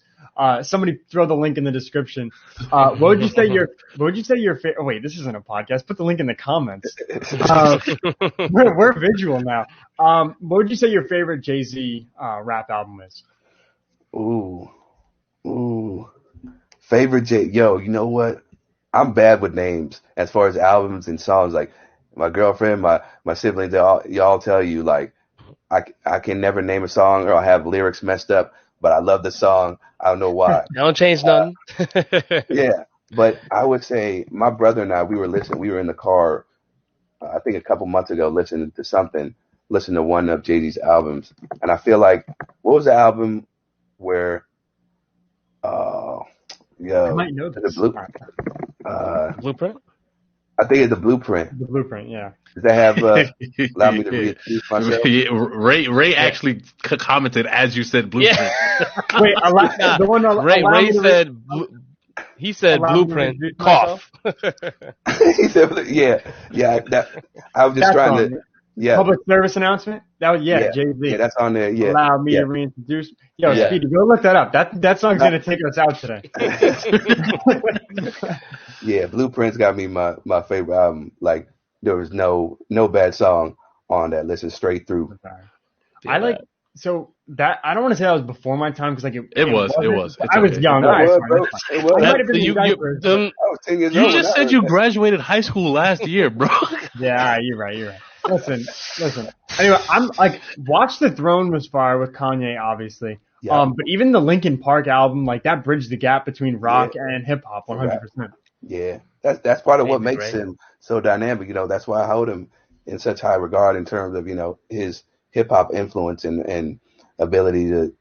Somebody throw the link in the description. What would you say your favorite? Oh wait, this isn't a podcast. Put the link in the comments. We're visual now. What would you say your favorite Jay-Z rap album is? Ooh. Favorite Jay? Yo, you know what? I'm bad with names as far as albums and songs. Like my girlfriend, my siblings, y'all tell you like I can never name a song or I'll have lyrics messed up, but I love the song. I don't know why. Don't change nothing. Yeah, but I would say my brother and I, we were in the car, I think a couple months ago, listening to one of Jay-Z's albums. And I feel like, what was the album where, I might know this. Blueprint? I think it's the Blueprint. The Blueprint, yeah. Does that have, allow me to reintroduce myself? Ray actually commented as you said Blueprint. Yeah. Wait, the one Ray said, he said Blueprint, cough. He said, yeah. I was just trying to. Yeah. Public service announcement? That was Jay-Z. Yeah, that's on there. Yeah. Allow me to reintroduce. Yo, Speedy, go look that up. That song's gonna take us out today. Yeah, Blueprint's got me my favorite album. Like there was no bad song on that. Listen straight through. So that I don't want to say that was before my time because it was. I was young. It was. I might have been you I was 10 years you old. just said you graduated high school last year, bro. Yeah, you're right. Listen. Anyway, I'm like, Watch the Throne was fire with Kanye, obviously. Yeah. But even the Linkin Park album, like that bridged the gap between rock and hip hop 100%. Yeah, that's part of what makes him so dynamic. That's why I hold him in such high regard in terms of his hip hop influence and ability to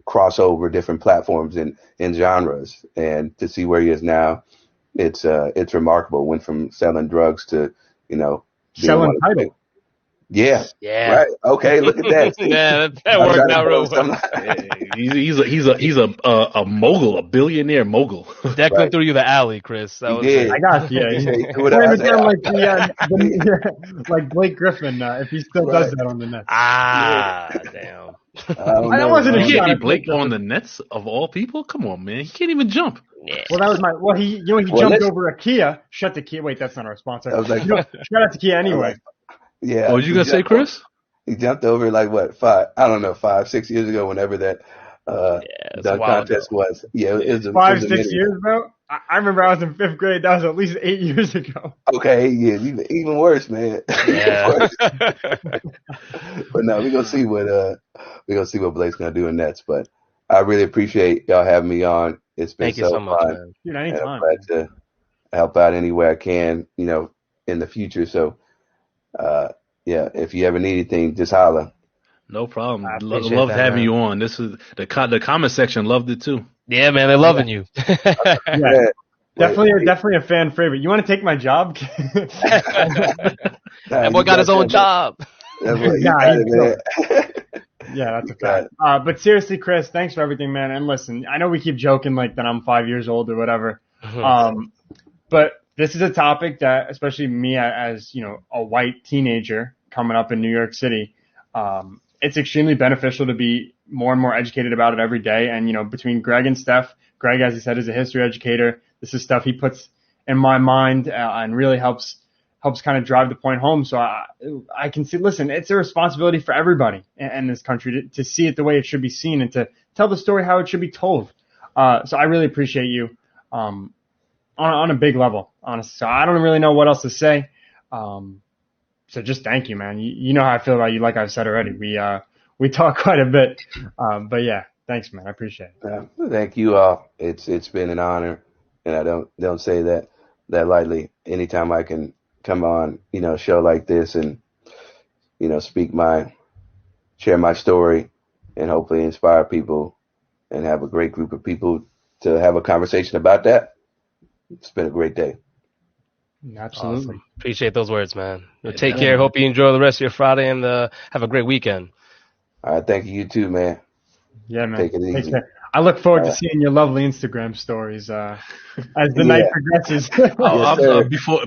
cross over different platforms and genres, and to see where he is now, it's remarkable. Went from selling drugs to selling Tidal. Yeah. Right. Okay. Look at that. Yeah, that worked out real well. He's a mogul, a billionaire mogul. Declan threw you the alley, Chris. He did. I got you. Like Blake Griffin, if he still does that on the Nets. Damn. I wasn't You can't be Blake on the Nets of all people. Come on, man. He can't even jump. Yeah. Well, that was he jumped over a Kia. Shut the Kia. Wait, that's not our sponsor. I was like, shout out to Kia anyway. Yeah. What were you gonna say, Chris? He jumped over like 5, 6 years ago, whenever that dunk contest was. Yeah, it was 5, 6 years ago. I remember I was in 5th grade. That was at least 8 years ago. Okay, 8 years, even worse, man. Yeah. But no, we're gonna see what Blake's gonna do in Nets. But I really appreciate y'all having me on. It's been Thank you so much, fun. man. Dude, anytime. I'm glad to help out any way I can, in the future. So. If you ever need anything, just holler. No problem. Loved having you on. This is the comment section loved it too. Yeah, man, they're loving you. Yeah. Definitely a fan favorite. You want to take my job? That boy got his own job. That's what Yeah, that's a fact. But seriously, Chris, thanks for everything, man. And listen, I know we keep joking like that I'm 5 years old or whatever. But this is a topic that, especially me as, a white teenager coming up in New York City, it's extremely beneficial to be more and more educated about it every day. And, between Greg and Steph, Greg, as he said, is a history educator. This is stuff he puts in my mind and really helps kind of drive the point home. So I can see, listen, it's a responsibility for everybody in this country to see it the way it should be seen and to tell the story how it should be told. So I really appreciate you on a big level, honestly. So I don't really know what else to say. So just thank you, man. You know how I feel about you, like I've said already. We talk quite a bit. But yeah, thanks, man. I appreciate it. Thank you all. It's been an honor, and I don't say that lightly. Anytime I can come on, a show like this and, share my story and hopefully inspire people and have a great group of people to have a conversation about that. It's been a great day. Absolutely. Awesome. Appreciate those words, man. Take care. Hope you enjoy the rest of your Friday and have a great weekend. All right. Thank you too, man. Yeah, man. Take it easy. I look forward to seeing your lovely Instagram stories as the night progresses.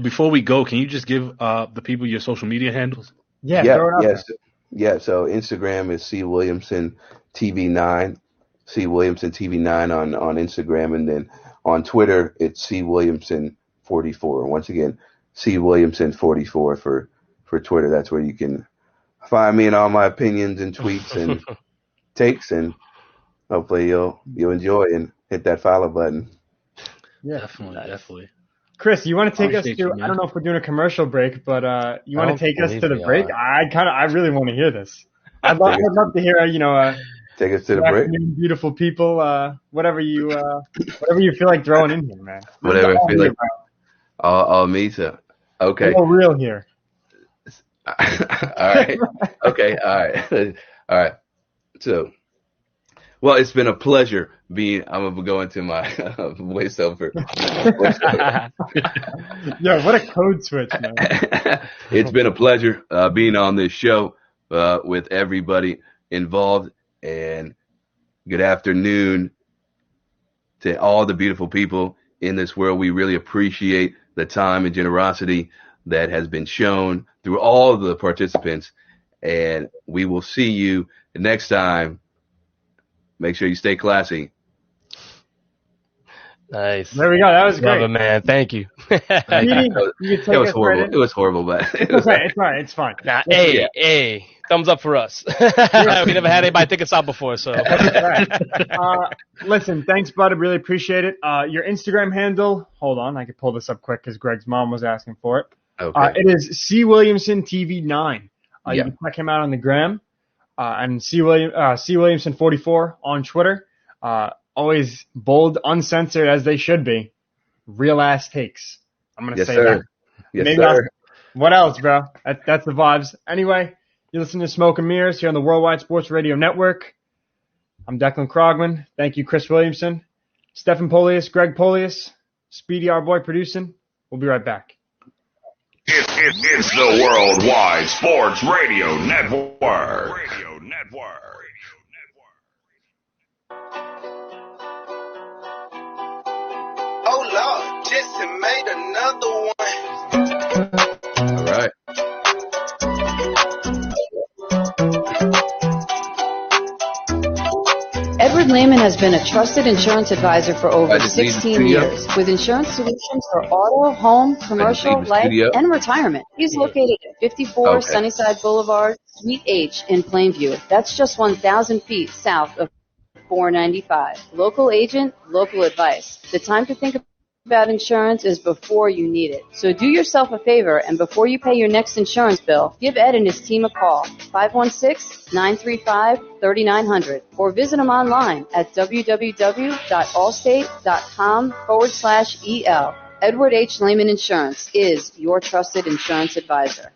Before we go, can you just give the people your social media handles? Yeah. So Instagram is C Williamson TV9, C Williamson TV9 on Instagram, and then on Twitter it's C Williamson 44. Once again, C Williamson 44 for Twitter. That's where you can find me and all my opinions and tweets and takes, and hopefully you'll enjoy and hit that follow button. Yeah, definitely. Chris, you want to take us to? I don't know if we're doing a commercial break, but you want to take us to the break? I really want to hear this. I'd love to hear. Take us to the break. Beautiful people. Whatever you feel like throwing in here, man. Whatever I feel like. All me too. Okay. We're real here. All right. Okay. All right. All right. So, well, it's been a pleasure I'm gonna go into my voiceover. Yeah, what a code switch, man. It's been a pleasure being on this show with everybody involved, and good afternoon to all the beautiful people in this world. We really appreciate the time and generosity that has been shown through all of the participants, and we will see you next time. Make sure you stay classy. Nice. There we go. That was great. Love it, man. Thank you. It was horrible. It was horrible, but it's fine. It's fine. Nah, hey, thumbs up for us. We never had anybody think us out before, so. Listen, thanks, bud. I really appreciate it. Your Instagram handle, hold on, I could pull this up quick because Greg's mom was asking for it. Okay. It is C Williamson TV9. You can check him out on the gram, and C Williamson 44 on Twitter. Always bold, uncensored as they should be. Real ass takes. I'm gonna say that. Yes, Maybe sir. What else, bro? That's the vibes. Anyway, you listen to Smoke and Mirrors here on the Worldwide Sports Radio Network. I'm Declan Krogman. Thank you, Chris Williamson, Stephen Polius, Greg Polius, Speedy, our boy, producing. We'll be right back. It's the Worldwide Sports Radio Network. Oh Lord, Jesse made another one. All right. Edward Lehman has been a trusted insurance advisor for over 16 years with insurance solutions for auto, home, commercial, life, and retirement. He's located at 54 Sunnyside Boulevard, Suite H in Plainview. That's just 1,000 feet south of 495. Local agent, local advice. The time to think about insurance is before you need it. So do yourself a favor, and before you pay your next insurance bill, give Ed and his team a call, 516-935-3900, or visit them online at www.allstate.com/EL. Edward H. Lehman Insurance is your trusted insurance advisor.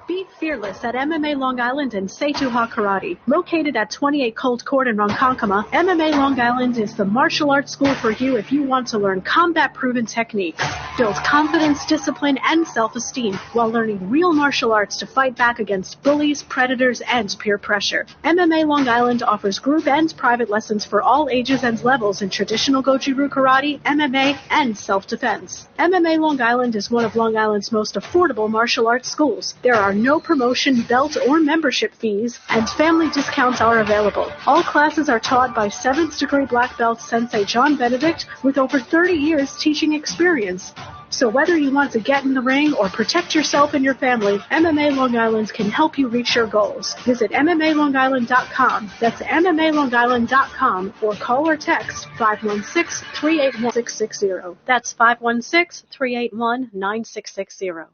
Beep. fearless at MMA Long Island and Seituha Karate. Located at 28 Colt Court in Ronkonkoma, MMA Long Island is the martial arts school for you if you want to learn combat-proven techniques, build confidence, discipline, and self-esteem while learning real martial arts to fight back against bullies, predators, and peer pressure. MMA Long Island offers group and private lessons for all ages and levels in traditional Goju-Ryu Karate, MMA, and self-defense. MMA Long Island is one of Long Island's most affordable martial arts schools. There are no promotion, belt, or membership fees, and family discounts are available. All classes are taught by 7th degree black belt Sensei John Benedict with over 30 years teaching experience. So whether you want to get in the ring or protect yourself and your family, MMA Long Island can help you reach your goals. Visit MMALongIsland.com. That's MMALongIsland.com or call or text 516-381-9660. That's 516-381-9660.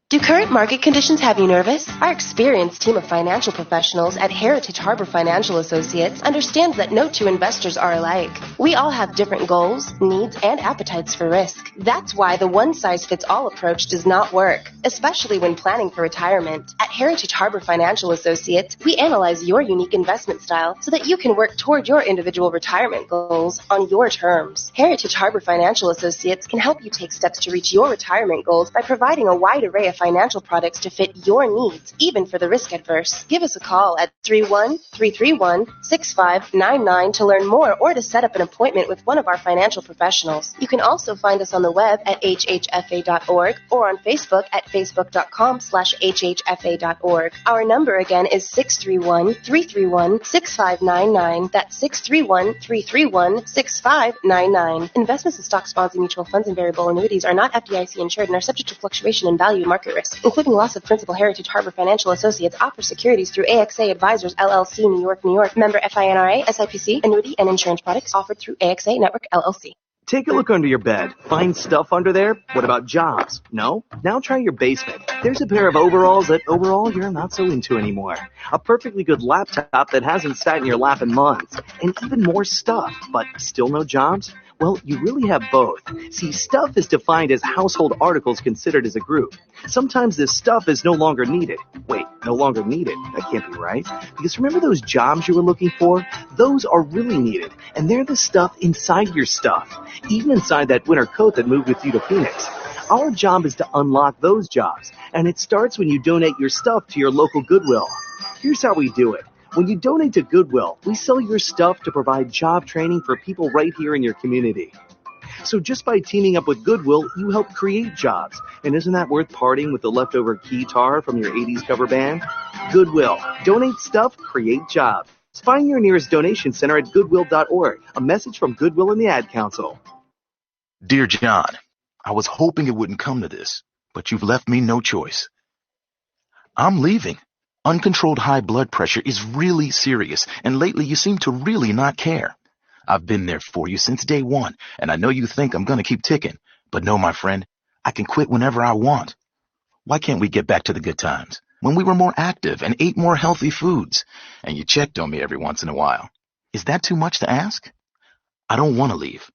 Do current market conditions have you nervous? Our experienced team of financial professionals at Heritage Harbor Financial Associates understands that no two investors are alike. We all have different goals, needs, and appetites for risk. That's why the one-size-fits-all approach does not work, especially when planning for retirement. At Heritage Harbor Financial Associates, we analyze your unique investment style so that you can work toward your individual retirement goals on your terms. Heritage Harbor Financial Associates can help you take steps to reach your retirement goals by providing a wide array of financial products to fit your needs, even for the risk-adverse. Give us a call at 31331-6599 to learn more or to set up an appointment with one of our financial professionals. You can also find us on the web at hhfa.org or on Facebook at facebook.com/hhfa.org. Our number again is 631-331-6599. That's 631-331-6599. Investments in stocks, bonds, and mutual funds and variable annuities are not FDIC insured and are subject to fluctuation in value and market risk, including loss of principal. Heritage Harbor Financial Associates offers securities through AXA Advisors LLC, New York, New York. Member FINRA, SIPC. Annuity and insurance products offered through AXA Network LLC. Take a look under your bed. Find stuff under there? What about jobs? No? Now try your basement. There's a pair of overalls that overall you're not so into anymore. A perfectly good laptop that hasn't sat in your lap in months. And even more stuff, but still no jobs? Well, you really have both. See, stuff is defined as household articles considered as a group. Sometimes this stuff is no longer needed. Wait, no longer needed? That can't be right. Because remember those jobs you were looking for? Those are really needed. And they're the stuff inside your stuff. Even inside that winter coat that moved with you to Phoenix. Our job is to unlock those jobs. And it starts when you donate your stuff to your local Goodwill. Here's how we do it. When you donate to Goodwill, we sell your stuff to provide job training for people right here in your community. So just by teaming up with Goodwill, you help create jobs. And isn't that worth parting with the leftover guitar from your 80s cover band? Goodwill. Donate stuff, create jobs. Find your nearest donation center at goodwill.org. A message from Goodwill and the Ad Council. Dear John, I was hoping it wouldn't come to this, but you've left me no choice. I'm leaving. Uncontrolled high blood pressure is really serious, and lately you seem to really not care. I've been there for you since day one, and I know you think I'm going to keep ticking. But no, my friend, I can quit whenever I want. Why can't we get back to the good times, when we were more active and ate more healthy foods, and you checked on me every once in a while? Is that too much to ask? I don't want to leave,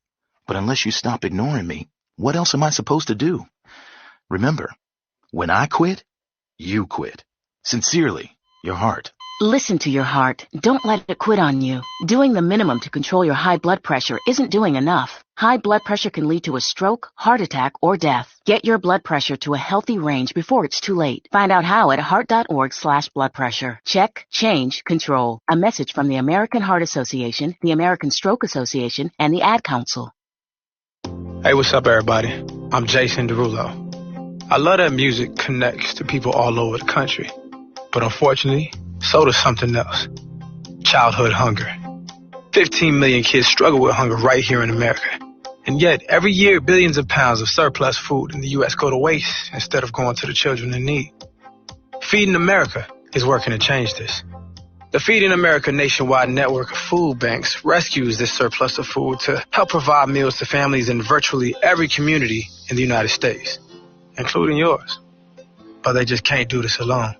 but unless you stop ignoring me, what else am I supposed to do? Remember, when I quit, you quit. Sincerely, your heart. Listen to your heart. Don't let it quit on you. Doing the minimum to control your high blood pressure isn't doing enough. High blood pressure can lead to a stroke, heart attack, or death. Get your blood pressure to a healthy range before it's too late. Find out how at heart.org/blood pressure. Check, change, control. A message from the American Heart Association, the American Stroke Association, and the Ad Council. Hey, what's up, everybody? I'm Jason Derulo. I love that music connects to people all over the country. But unfortunately, so does something else. Childhood hunger. 15 million kids struggle with hunger right here in America. And yet, every year, billions of pounds of surplus food in the U.S. go to waste instead of going to the children in need. Feeding America is working to change this. The Feeding America nationwide network of food banks rescues this surplus of food to help provide meals to families in virtually every community in the United States, including yours. But they just can't do this alone.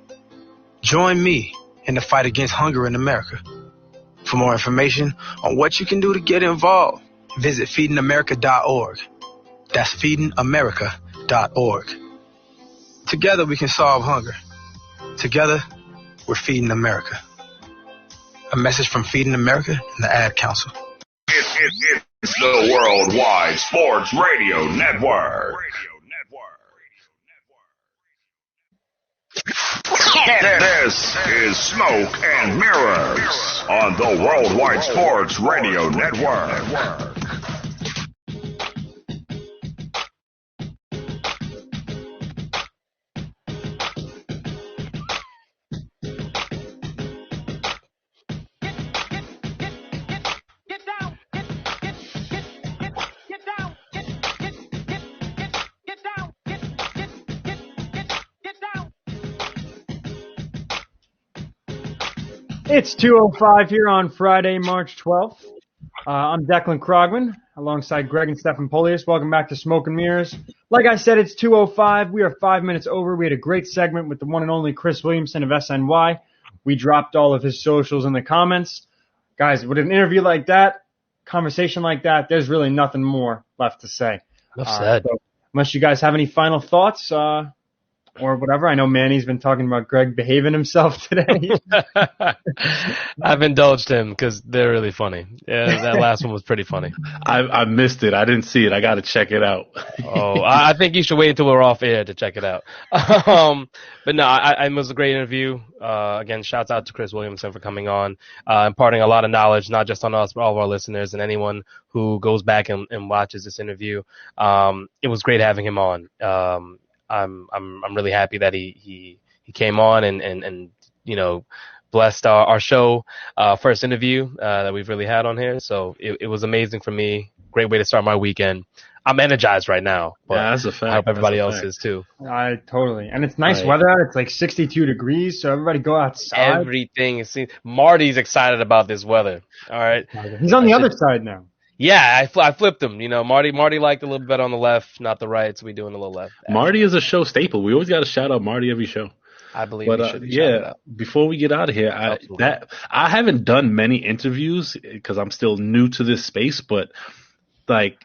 Join me in the fight against hunger in America. For more information on what you can do to get involved, visit feedingamerica.org. That's feedingamerica.org. Together we can solve hunger. Together, we're Feeding America. A message from Feeding America and the Ad Council. It's the Worldwide Sports Radio Network. This is Smoke and Mirrors on the Worldwide Sports Radio Network. It's 2:05 here on Friday, March 12th. I'm Declan Krogman, alongside Greg and Stefan Polius. Welcome back to Smoke and Mirrors. Like I said, it's 2:05. We are 5 minutes over. We had a great segment with the one and only Chris Williamson of SNY. We dropped all of his socials in the comments. Guys, with an interview like that, conversation like that, there's really nothing more left to say. Enough said. So unless you guys have any final thoughts, or whatever. I know Manny's been talking about Greg behaving himself today. I've indulged him because they're really funny. Yeah, that last one was pretty funny. I missed it. I didn't see it. I got to check it out. I think you should wait until we're off air to check it out. But no, it was a great interview. Again, shouts out to Chris Williamson for coming on, imparting a lot of knowledge, not just on us, but all of our listeners and anyone who goes back and watches this interview. It was great having him on. I'm really happy that he came on and you know, blessed our show, first interview that we've really had on here. So it was amazing for me. Great way to start my weekend. I'm energized right now, but yeah, that's a fact. I hope everybody else is too. Totally. And it's nice weather out. It's like 62 degrees, so everybody go outside. Everything is Marty's excited about this weather. All right. He's on the other side now. Yeah, I flipped him. You know, Marty liked a little bit on the left, not the right, so we doing a little left. Marty is a show staple. We always got to shout out Marty every show. I believe we should be shouted out. Before we get out of here, I haven't done many interviews because I'm still new to this space, but like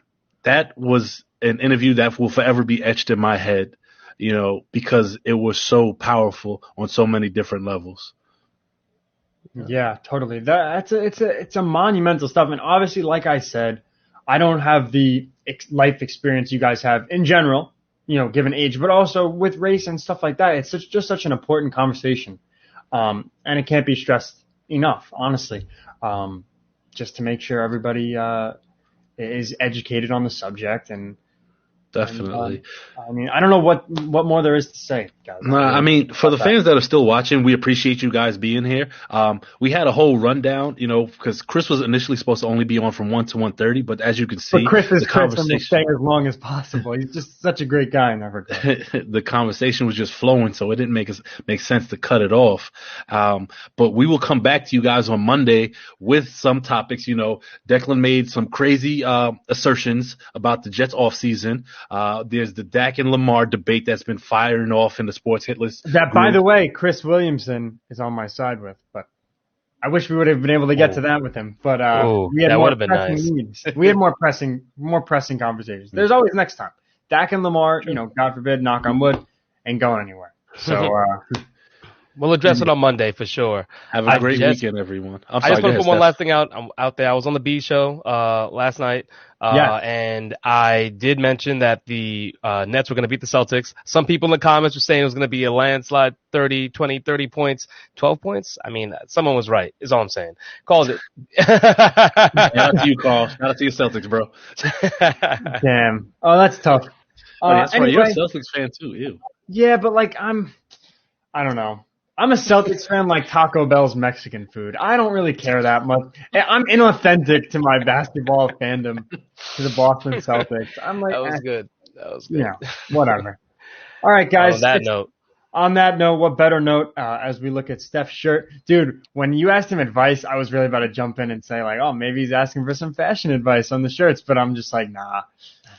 that was an interview that will forever be etched in my head, you know, because it was so powerful on so many different levels. Yeah, totally. It's a monumental stuff, and obviously, like I said, I don't have the life experience you guys have in general, you know, given age, but also with race and stuff like that. It's just such an important conversation, and it can't be stressed enough, honestly. Just to make sure everybody is educated on the subject and. Definitely. I mean, I don't know what more there is to say, guys. No, I mean, for the fans that are still watching, we appreciate you guys being here. We had a whole rundown, you know, because Chris was initially supposed to only be on from 1 to 1:30, but as you can see, Chris is Chris and will stay as long as possible. He's just such a great guy in that regard. The conversation was just flowing, so it didn't make sense to cut it off. But we will come back to you guys on Monday with some topics. You know, Declan made some crazy assertions about the Jets offseason. There's the Dak and Lamar debate that's been firing off in the sports hit list. That, by the way, Chris Williamson is on my side with, but I wish we would have been able to get to that with him. But we had more pressing needs. We had more pressing conversations. There's always next time. Dak and Lamar, you know, God forbid, knock on wood, ain't going anywhere. So we'll address it on Monday for sure. Have a great weekend, everyone. I just want to put one last thing out there. I was on the B show last night, and I did mention that the Nets were going to beat the Celtics. Some people in the comments were saying it was going to be a landslide, 30 points, 12 points. I mean, someone was right, is all I'm saying. Called it. Shout out to you, Carl. Shout out to your Celtics, bro. Damn. Oh, that's tough. That's right. You're a Celtics fan, too. Ew. Yeah, but like I don't know. I'm a Celtics fan like Taco Bell's Mexican food. I don't really care that much. I'm inauthentic to my basketball fandom to the Boston Celtics. I'm like, that was good. Yeah, whatever. All right, guys. On that note, what better note as we look at Steph's shirt. Dude, when you asked him advice, I was really about to jump in and say, like, oh, maybe he's asking for some fashion advice on the shirts, but I'm just like, nah.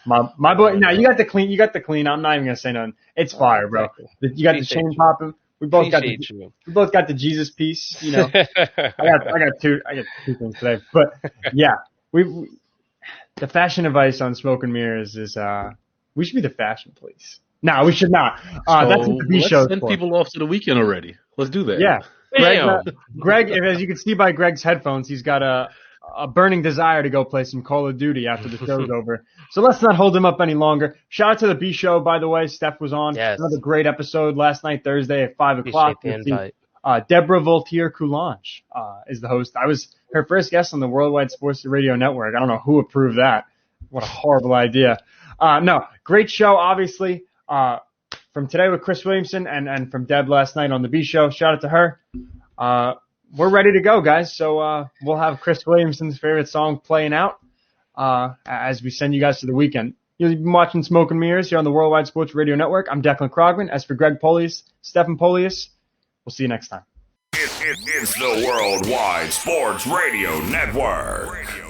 My boy, no, you got the clean. I'm not even going to say nothing. It's fire, bro. You got the chain popping. We both got the Jesus piece, you know. I got two things today, but yeah, the fashion advice on Smoke and Mirrors is we should be the fashion police. No, we should not. That's what the B show. Let's send people off to the weekend already. Let's do that. Yeah. Greg, as you can see by Greg's headphones, he's got a burning desire to go play some Call of Duty after the show's over. So let's not hold him up any longer. Shout out to the B show, by the way. Steph was on. Yes. Another great episode last night, Thursday at 5 o'clock. Appreciate the invite. Deborah Voltier-Coulange is the host. I was her first guest on the Worldwide Sports Radio Network. I don't know who approved that. What a horrible idea. No, great show, obviously. From Today with Chris Williamson and from Deb last night on the B show. Shout out to her. We're ready to go, guys. So we'll have Chris Williamson's favorite song playing out as we send you guys to the weekend. You've been watching Smoke and Mirrors here on the Worldwide Sports Radio Network. I'm Declan Krogman. As for Greg Polius, Stephen Polius, we'll see you next time. It's the Worldwide Sports Radio Network.